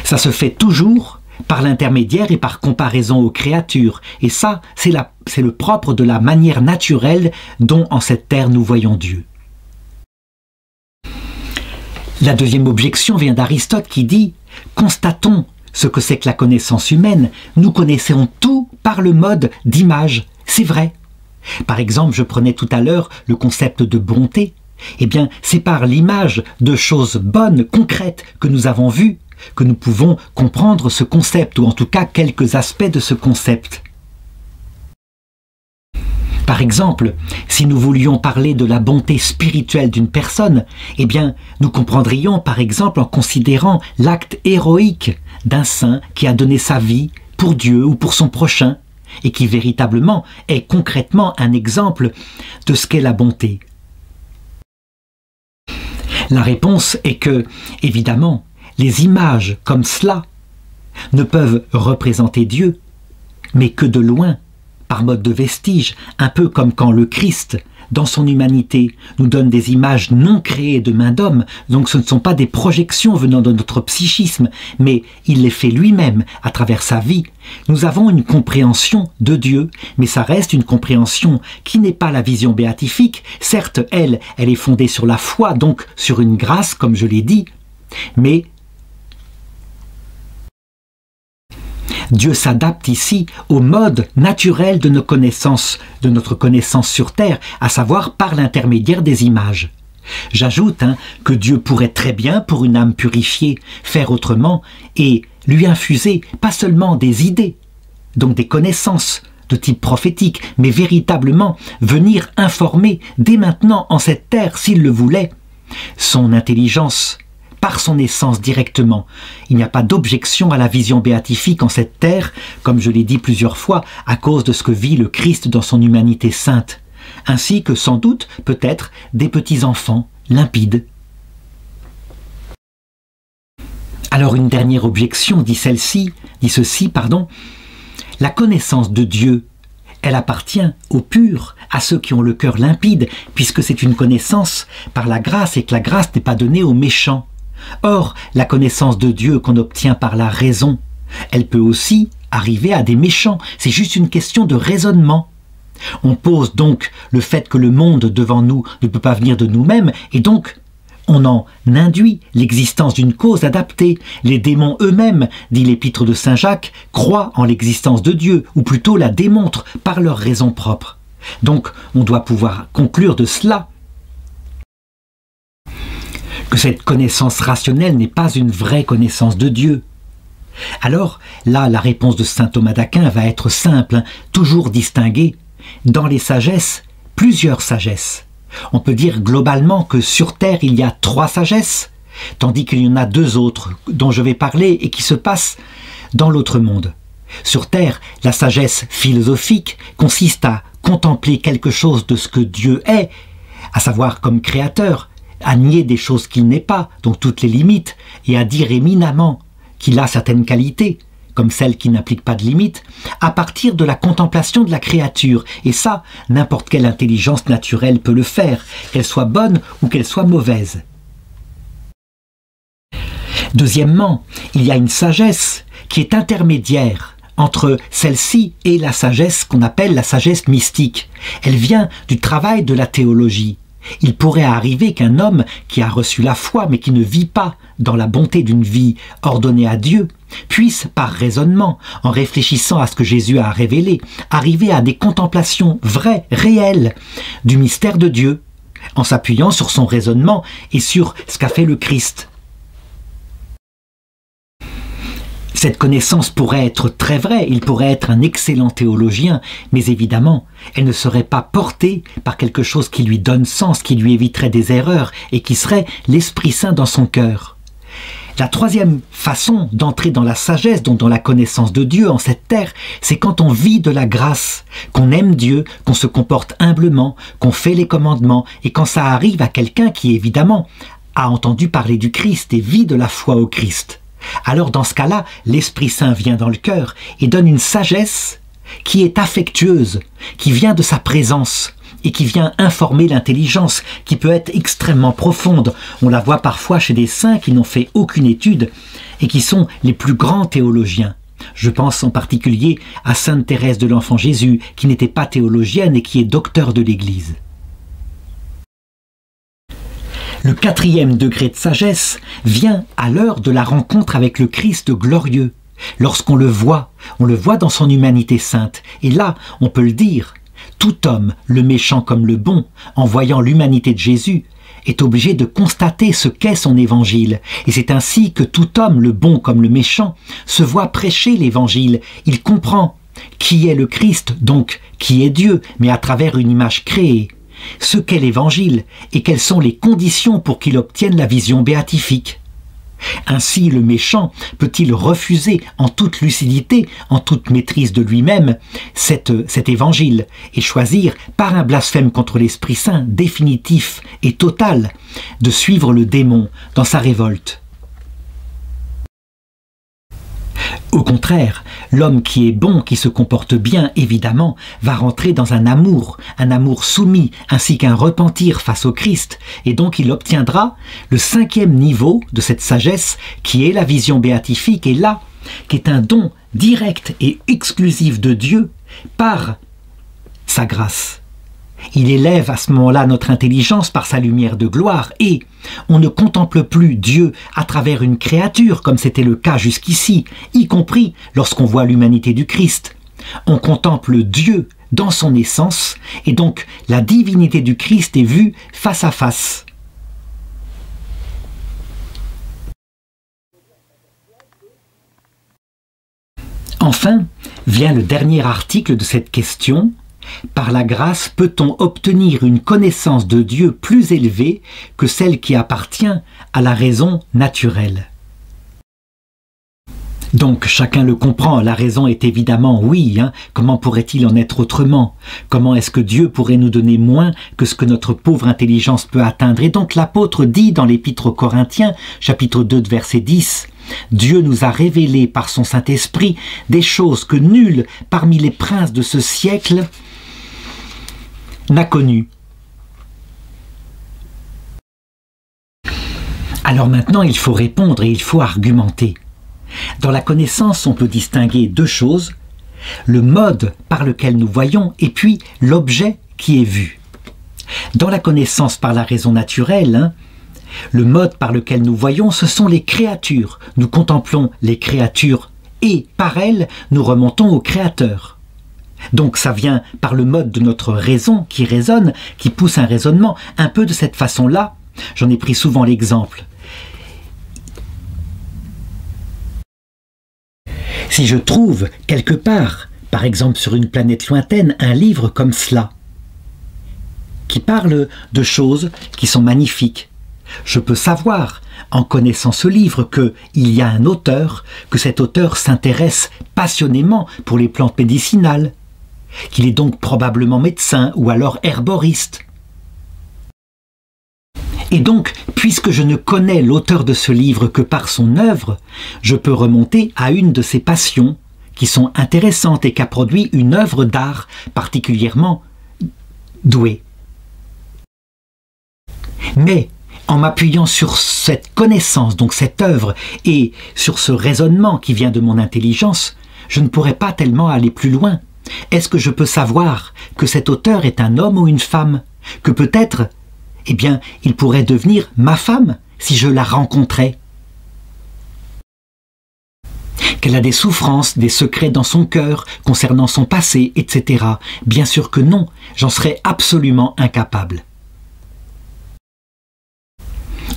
Ça se fait toujours par l'intermédiaire et par comparaison aux créatures. Et ça, c'est le propre de la manière naturelle dont en cette terre nous voyons Dieu. La deuxième objection vient d'Aristote qui dit « Constatons ce que c'est que la connaissance humaine. Nous connaissons tout par le mode d'image. C'est vrai. » Par exemple, je prenais tout à l'heure le concept de bonté. C'est par l'image de choses bonnes, concrètes, que nous avons vues, que nous pouvons comprendre ce concept, ou en tout cas quelques aspects de ce concept. Par exemple, si nous voulions parler de la bonté spirituelle d'une personne, nous comprendrions par exemple en considérant l'acte héroïque d'un saint qui a donné sa vie pour Dieu ou pour son prochain, et qui véritablement est concrètement un exemple de ce qu'est la bonté. La réponse est que, évidemment, les images comme cela ne peuvent représenter Dieu, mais que de loin, par mode de vestige, un peu comme quand le Christ, dans son humanité, nous donne des images non créées de main d'homme, donc ce ne sont pas des projections venant de notre psychisme, mais il les fait lui-même à travers sa vie. Nous avons une compréhension de Dieu, mais ça reste une compréhension qui n'est pas la vision béatifique. Certes, elle est fondée sur la foi, donc sur une grâce, comme je l'ai dit, mais Dieu s'adapte ici au mode naturel de nos connaissances, de notre connaissance sur terre, à savoir par l'intermédiaire des images. J'ajoute que Dieu pourrait très bien, pour une âme purifiée, faire autrement et lui infuser pas seulement des idées, donc des connaissances de type prophétique, mais véritablement venir informer dès maintenant en cette terre, s'il le voulait, son intelligence, par son essence directement. Il n'y a pas d'objection à la vision béatifique en cette terre, comme je l'ai dit plusieurs fois, à cause de ce que vit le Christ dans son humanité sainte, ainsi que sans doute, peut-être, des petits-enfants limpides. Alors une dernière objection, dit ceci, la connaissance de Dieu, elle appartient aux purs, à ceux qui ont le cœur limpide, puisque c'est une connaissance par la grâce et que la grâce n'est pas donnée aux méchants. Or, la connaissance de Dieu qu'on obtient par la raison, elle peut aussi arriver à des méchants. C'est juste une question de raisonnement. On pose donc le fait que le monde devant nous ne peut pas venir de nous-mêmes, et donc on en induit l'existence d'une cause adaptée. Les démons eux-mêmes, dit l'épître de Saint Jacques, croient en l'existence de Dieu, ou plutôt la démontrent par leur raison propre. Donc on doit pouvoir conclure de cela que cette connaissance rationnelle n'est pas une vraie connaissance de Dieu. Alors, là, la réponse de saint Thomas d'Aquin va être simple, toujours distinguer, dans les sagesses, plusieurs sagesses. On peut dire globalement que sur Terre, il y a 3 sagesses, tandis qu'il y en a 2 autres dont je vais parler et qui se passent dans l'autre monde. Sur Terre, la sagesse philosophique consiste à contempler quelque chose de ce que Dieu est, à savoir comme créateur, à nier des choses qu'il n'est pas, donc toutes les limites, et à dire éminemment qu'il a certaines qualités, comme celles qui n'appliquent pas de limites, à partir de la contemplation de la créature. Et ça, n'importe quelle intelligence naturelle peut le faire, qu'elle soit bonne ou qu'elle soit mauvaise. Deuxièmement, il y a une sagesse qui est intermédiaire entre celle-ci et la sagesse qu'on appelle la sagesse mystique. Elle vient du travail de la théologie. Il pourrait arriver qu'un homme qui a reçu la foi mais qui ne vit pas dans la bonté d'une vie ordonnée à Dieu puisse, par raisonnement, en réfléchissant à ce que Jésus a révélé, arriver à des contemplations vraies, réelles, du mystère de Dieu, en s'appuyant sur son raisonnement et sur ce qu'a fait le Christ. Cette connaissance pourrait être très vraie, il pourrait être un excellent théologien, mais évidemment, elle ne serait pas portée par quelque chose qui lui donne sens, qui lui éviterait des erreurs et qui serait l'Esprit Saint dans son cœur. La troisième façon d'entrer dans la sagesse, donc dans la connaissance de Dieu en cette terre, c'est quand on vit de la grâce, qu'on aime Dieu, qu'on se comporte humblement, qu'on fait les commandements, et quand ça arrive à quelqu'un qui évidemment a entendu parler du Christ et vit de la foi au Christ. Alors dans ce cas-là, l'Esprit Saint vient dans le cœur et donne une sagesse qui est affectueuse, qui vient de sa présence et qui vient informer l'intelligence, qui peut être extrêmement profonde. On la voit parfois chez des saints qui n'ont fait aucune étude et qui sont les plus grands théologiens. Je pense en particulier à sainte Thérèse de l'Enfant Jésus, qui n'était pas théologienne et qui est docteur de l'Église. Le 4e degré de sagesse vient à l'heure de la rencontre avec le Christ glorieux. Lorsqu'on le voit dans son humanité sainte. Et là, on peut le dire, tout homme, le méchant comme le bon, en voyant l'humanité de Jésus, est obligé de constater ce qu'est son évangile. Et c'est ainsi que tout homme, le bon comme le méchant, se voit prêcher l'évangile. Il comprend qui est le Christ, donc qui est Dieu, mais à travers une image créée. Ce qu'est l'évangile et quelles sont les conditions pour qu'il obtienne la vision béatifique. Ainsi le méchant peut-il refuser en toute lucidité, en toute maîtrise de lui-même cet évangile et choisir par un blasphème contre l'Esprit Saint définitif et total de suivre le démon dans sa révolte. Au contraire, l'homme qui est bon, qui se comporte bien, évidemment, va rentrer dans un amour soumis, ainsi qu'un repentir face au Christ, et donc il obtiendra le 5e niveau de cette sagesse, qui est la vision béatifique, et là, qui est un don direct et exclusif de Dieu par sa grâce. Il élève à ce moment-là notre intelligence par sa lumière de gloire et on ne contemple plus Dieu à travers une créature comme c'était le cas jusqu'ici, y compris lorsqu'on voit l'humanité du Christ. On contemple Dieu dans son essence et donc la divinité du Christ est vue face à face. Enfin, vient le dernier article de cette question. Par la grâce, peut-on obtenir une connaissance de Dieu plus élevée que celle qui appartient à la raison naturelle? Donc, chacun le comprend, la raison est évidemment oui. Comment pourrait-il en être autrement? Comment est-ce que Dieu pourrait nous donner moins que ce que notre pauvre intelligence peut atteindre? Et donc l'apôtre dit dans l'Épître aux Corinthiens, chapitre 2, verset 10, « Dieu nous a révélé par son Saint-Esprit des choses que nul parmi les princes de ce siècle n'a connu. » Alors maintenant, il faut répondre et il faut argumenter. Dans la connaissance, on peut distinguer deux choses, le mode par lequel nous voyons et puis l'objet qui est vu. Dans la connaissance par la raison naturelle, le mode par lequel nous voyons, ce sont les créatures. Nous contemplons les créatures et par elles, nous remontons au Créateur. Donc ça vient par le mode de notre raison qui raisonne, qui pousse un raisonnement un peu de cette façon-là. J'en ai pris souvent l'exemple. Si je trouve quelque part, par exemple sur une planète lointaine, un livre comme cela, qui parle de choses qui sont magnifiques, je peux savoir, en connaissant ce livre, qu'il y a un auteur, que cet auteur s'intéresse passionnément pour les plantes médicinales, qu'il est donc probablement médecin ou alors herboriste. Et donc, puisque je ne connais l'auteur de ce livre que par son œuvre, je peux remonter à une de ses passions qui sont intéressantes et qu'a produit une œuvre d'art particulièrement douée. Mais, en m'appuyant sur cette connaissance, donc cette œuvre, et sur ce raisonnement qui vient de mon intelligence, je ne pourrais pas tellement aller plus loin. Est-ce que je peux savoir que cet auteur est un homme ou une femme? Que peut-être, eh bien, il pourrait devenir ma femme si je la rencontrais? Qu'elle a des souffrances, des secrets dans son cœur, concernant son passé, etc. Bien sûr que non, j'en serais absolument incapable.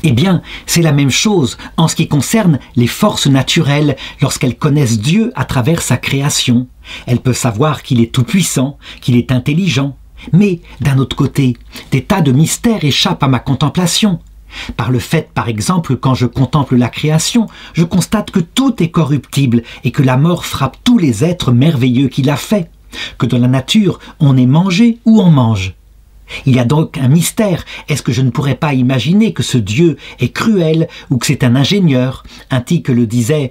Eh bien, c'est la même chose en ce qui concerne les forces naturelles lorsqu'elles connaissent Dieu à travers sa création. Elles peuvent savoir qu'il est tout-puissant, qu'il est intelligent. Mais, d'un autre côté, des tas de mystères échappent à ma contemplation. Par le fait, par exemple, quand je contemple la création, je constate que tout est corruptible et que la mort frappe tous les êtres merveilleux qu'il a faits, que dans la nature, on est mangé ou on mange. Il y a donc un mystère. Est-ce que je ne pourrais pas imaginer que ce Dieu est cruel ou que c'est un ingénieur, ainsi que le disait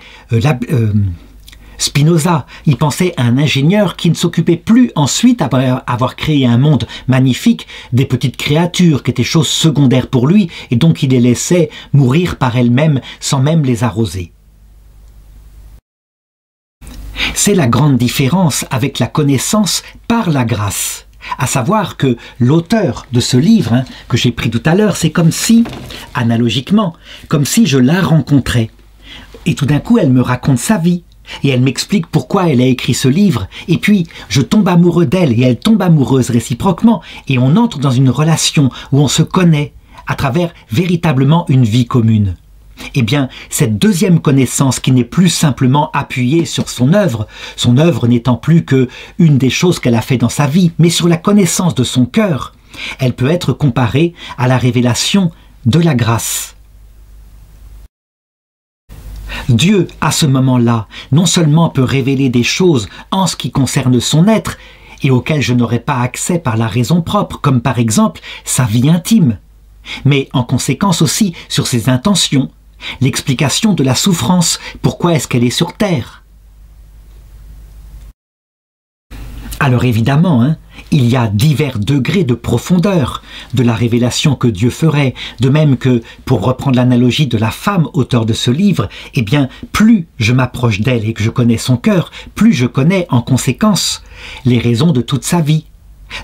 Spinoza? Il pensait à un ingénieur qui ne s'occupait plus ensuite, après avoir créé un monde magnifique, des petites créatures qui étaient choses secondaires pour lui et donc il les laissait mourir par elles-mêmes sans même les arroser. C'est la grande différence avec la connaissance par la grâce. À savoir que l'auteur de ce livre que j'ai pris tout à l'heure, c'est comme si, analogiquement, comme si je la rencontrais. Et tout d'un coup, elle me raconte sa vie. Et elle m'explique pourquoi elle a écrit ce livre. Et puis, je tombe amoureux d'elle et elle tombe amoureuse réciproquement. Et on entre dans une relation où on se connaît à travers véritablement une vie commune. Eh bien, cette deuxième connaissance qui n'est plus simplement appuyée sur son œuvre n'étant plus que une des choses qu'elle a fait dans sa vie, mais sur la connaissance de son cœur, elle peut être comparée à la révélation de la grâce. Dieu, à ce moment-là, non seulement peut révéler des choses en ce qui concerne son être et auxquelles je n'aurais pas accès par la raison propre, comme par exemple sa vie intime, mais en conséquence aussi sur ses intentions, l'explication de la souffrance, pourquoi est-ce qu'elle est sur terre, Alors évidemment, il y a divers degrés de profondeur de la révélation que Dieu ferait, de même que, pour reprendre l'analogie de la femme auteure de ce livre, eh bien, plus je m'approche d'elle et que je connais son cœur, plus je connais en conséquence les raisons de toute sa vie.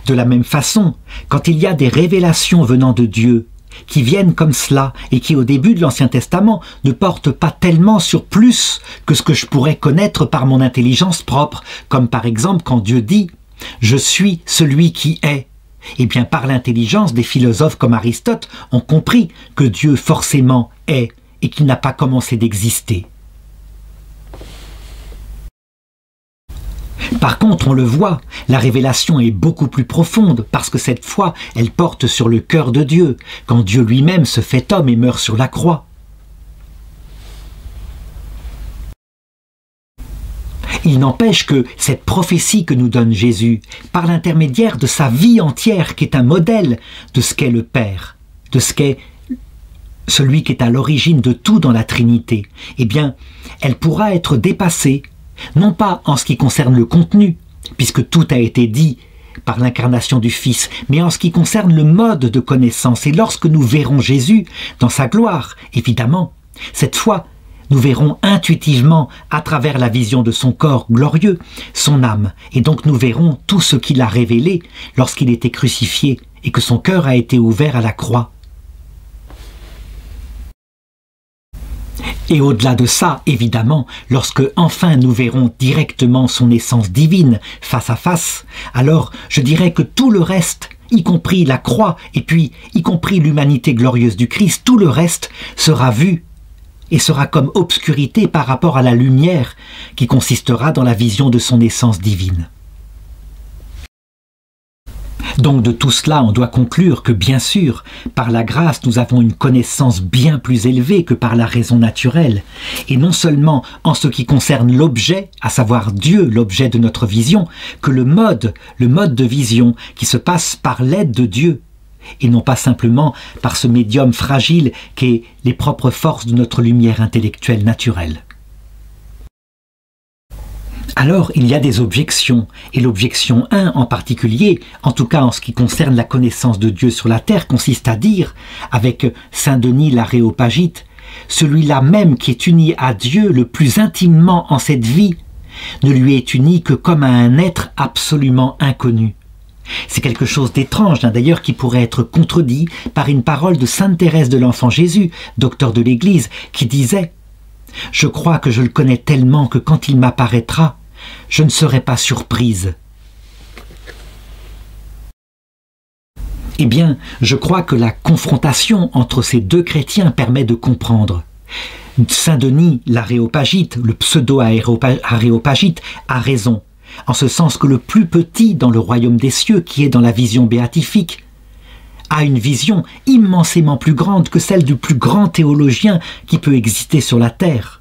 De la même façon, quand il y a des révélations venant de Dieu, qui viennent comme cela et qui au début de l'Ancien Testament ne portent pas tellement sur plus que ce que je pourrais connaître par mon intelligence propre, comme par exemple quand Dieu dit « Je suis celui qui est ». Eh bien par l'intelligence, des philosophes comme Aristote ont compris que Dieu forcément est et qu'il n'a pas commencé d'exister. Par contre, on le voit, la révélation est beaucoup plus profonde parce que cette fois, elle porte sur le cœur de Dieu, quand Dieu lui-même se fait homme et meurt sur la croix. Il n'empêche que cette prophétie que nous donne Jésus, par l'intermédiaire de sa vie entière, qui est un modèle de ce qu'est le Père, de ce qu'est celui qui est à l'origine de tout dans la Trinité, eh bien, elle pourra être dépassée, non pas en ce qui concerne le contenu, puisque tout a été dit par l'incarnation du Fils, mais en ce qui concerne le mode de connaissance. Et lorsque nous verrons Jésus dans sa gloire, évidemment, cette fois, nous verrons intuitivement, à travers la vision de son corps glorieux, son âme. Et donc nous verrons tout ce qu'il a révélé lorsqu'il était crucifié et que son cœur a été ouvert à la croix. Et au-delà de ça, évidemment, lorsque enfin nous verrons directement son essence divine face à face, alors je dirais que tout le reste, y compris la croix, et puis y compris l'humanité glorieuse du Christ, tout le reste sera vu et sera comme obscurité par rapport à la lumière qui consistera dans la vision de son essence divine. Donc de tout cela, on doit conclure que bien sûr, par la grâce, nous avons une connaissance bien plus élevée que par la raison naturelle. Et non seulement en ce qui concerne l'objet, à savoir Dieu, l'objet de notre vision, que le mode de vision qui se passe par l'aide de Dieu, et non pas simplement par ce médium fragile qu'est les propres forces de notre lumière intellectuelle naturelle. Alors, il y a des objections, et l'objection 1 en particulier, en tout cas en ce qui concerne la connaissance de Dieu sur la terre, consiste à dire, avec saint Denis l'Aréopagite, celui-là même qui est uni à Dieu le plus intimement en cette vie, ne lui est uni que comme à un être absolument inconnu. C'est quelque chose d'étrange, d'ailleurs, qui pourrait être contredit par une parole de sainte Thérèse de l'Enfant Jésus, docteur de l'Église, qui disait « Je crois que je le connais tellement que quand il m'apparaîtra, je ne serai pas surprise. » Eh bien, je crois que la confrontation entre ces deux chrétiens permet de comprendre. Saint Denis l'Aréopagite, le pseudo-aréopagite, a raison, en ce sens que le plus petit dans le royaume des cieux, qui est dans la vision béatifique, a une vision immensément plus grande que celle du plus grand théologien qui peut exister sur la terre.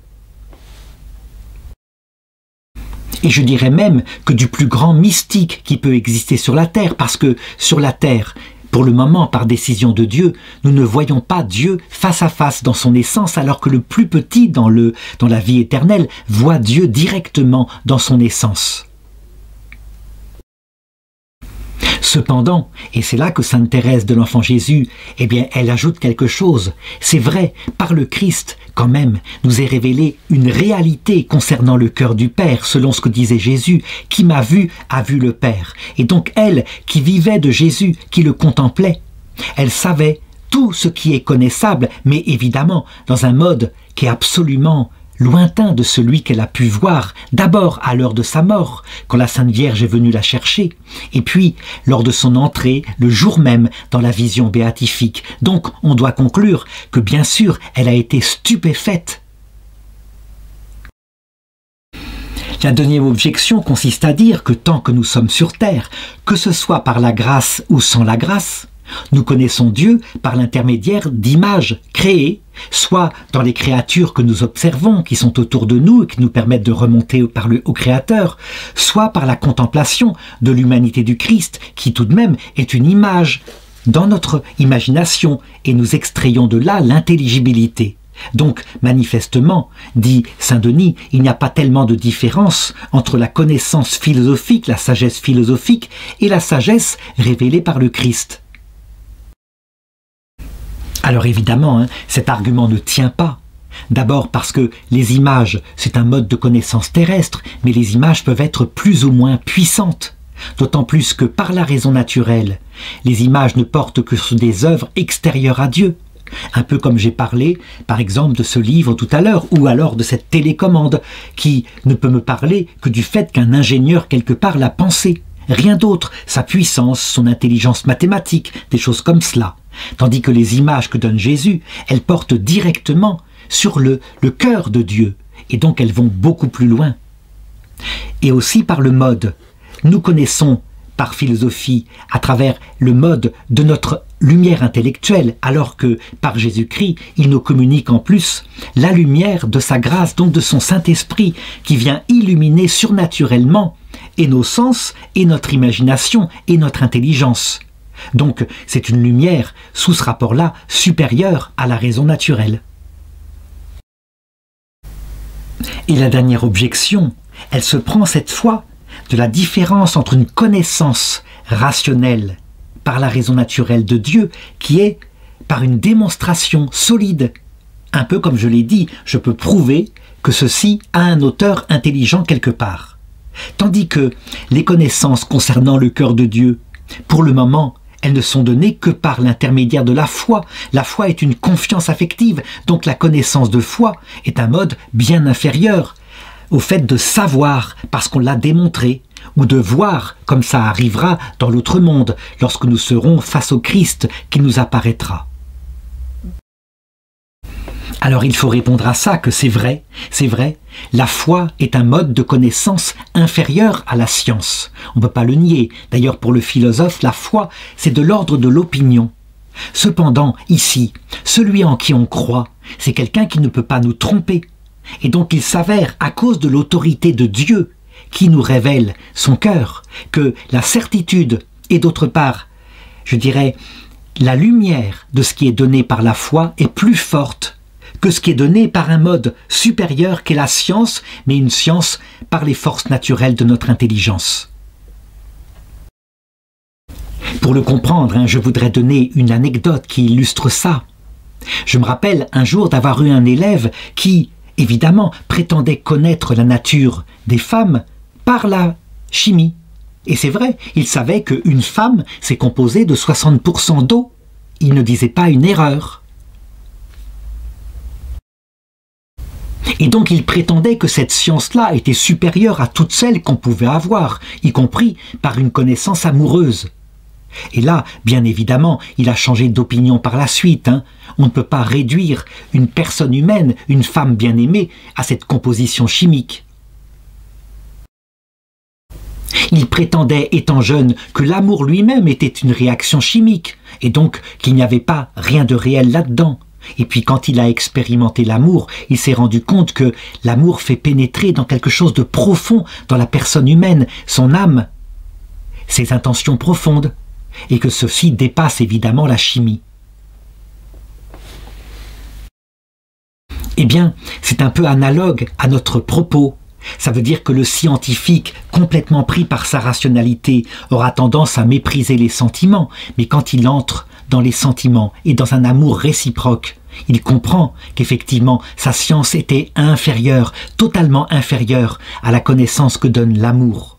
Et je dirais même que du plus grand mystique qui peut exister sur la terre, parce que sur la terre, pour le moment, par décision de Dieu, nous ne voyons pas Dieu face à face dans son essence, alors que le plus petit dans la vie éternelle voit Dieu directement dans son essence. Cependant, et c'est là que sainte Thérèse de l'Enfant Jésus, eh bien, elle ajoute quelque chose. C'est vrai, par le Christ, quand même, nous est révélé une réalité concernant le cœur du Père, selon ce que disait Jésus, qui m'a vu, a vu le Père. Et donc elle, qui vivait de Jésus, qui le contemplait, elle savait tout ce qui est connaissable, mais évidemment, dans un mode qui est absolument lointain de celui qu'elle a pu voir, d'abord à l'heure de sa mort, quand la Sainte Vierge est venue la chercher, et puis lors de son entrée, le jour même, dans la vision béatifique. Donc on doit conclure que bien sûr, elle a été stupéfaite. La deuxième objection consiste à dire que tant que nous sommes sur terre, que ce soit par la grâce ou sans la grâce, nous connaissons Dieu par l'intermédiaire d'images créées, soit dans les créatures que nous observons, qui sont autour de nous et qui nous permettent de remonter au Créateur, soit par la contemplation de l'humanité du Christ, qui tout de même est une image dans notre imagination, et nous extrayons de là l'intelligibilité. Donc, manifestement, dit saint Denis, il n'y a pas tellement de différence entre la connaissance philosophique, la sagesse philosophique, et la sagesse révélée par le Christ. Alors évidemment, cet argument ne tient pas. D'abord parce que les images, c'est un mode de connaissance terrestre, mais les images peuvent être plus ou moins puissantes. D'autant plus que par la raison naturelle, les images ne portent que sur des œuvres extérieures à Dieu. Un peu comme j'ai parlé, par exemple, de ce livre tout à l'heure, ou alors de cette télécommande, qui ne peut me parler que du fait qu'un ingénieur quelque part l'a pensé. Rien d'autre, sa puissance, son intelligence mathématique, des choses comme cela. Tandis que les images que donne Jésus, elles portent directement sur le cœur de Dieu, et donc elles vont beaucoup plus loin. Et aussi par le mode. Nous connaissons par philosophie, à travers le mode de notre lumière intellectuelle, alors que par Jésus-Christ, il nous communique en plus la lumière de sa grâce, donc de son Saint-Esprit, qui vient illuminer surnaturellement et nos sens, et notre imagination, et notre intelligence. Donc c'est une lumière, sous ce rapport-là, supérieure à la raison naturelle. Et la dernière objection, elle se prend cette fois de la différence entre une connaissance rationnelle par la raison naturelle de Dieu, qui est par une démonstration solide. Un peu comme je l'ai dit, je peux prouver que ceci a un auteur intelligent quelque part. Tandis que les connaissances concernant le cœur de Dieu, pour le moment, elles ne sont données que par l'intermédiaire de la foi. La foi est une confiance affective, donc la connaissance de foi est un mode bien inférieur au fait de savoir parce qu'on l'a démontré, ou de voir comme ça arrivera dans l'autre monde, lorsque nous serons face au Christ qui nous apparaîtra. Alors il faut répondre à ça que c'est vrai, la foi est un mode de connaissance inférieur à la science. On ne peut pas le nier. D'ailleurs pour le philosophe, la foi c'est de l'ordre de l'opinion. Cependant, ici, celui en qui on croit, c'est quelqu'un qui ne peut pas nous tromper. Et donc il s'avère, à cause de l'autorité de Dieu, qui nous révèle son cœur, que la certitude et d'autre part, je dirais, la lumière de ce qui est donné par la foi est plus forte que ce qui est donné par un mode supérieur qu'est la science, mais une science par les forces naturelles de notre intelligence. Pour le comprendre, je voudrais donner une anecdote qui illustre ça. Je me rappelle un jour d'avoir eu un élève qui, évidemment, prétendait connaître la nature des femmes par la chimie. Et c'est vrai, il savait qu'une femme, c'est composé de 60% d'eau. Il ne disait pas une erreur. Et donc il prétendait que cette science-là était supérieure à toutes celles qu'on pouvait avoir, y compris par une connaissance amoureuse. Et là, bien évidemment, il a changé d'opinion par la suite. On ne peut pas réduire une personne humaine, une femme bien-aimée, à cette composition chimique. Il prétendait, étant jeune, que l'amour lui-même était une réaction chimique, et donc qu'il n'y avait pas rien de réel là-dedans. Et puis quand il a expérimenté l'amour, il s'est rendu compte que l'amour fait pénétrer dans quelque chose de profond dans la personne humaine, son âme, ses intentions profondes, et que ceci dépasse évidemment la chimie. Eh bien, c'est un peu analogue à notre propos. Ça veut dire que le scientifique, complètement pris par sa rationalité, aura tendance à mépriser les sentiments, mais quand il entre dans les sentiments et dans un amour réciproque, il comprend qu'effectivement sa science était inférieure, totalement inférieure à la connaissance que donne l'amour.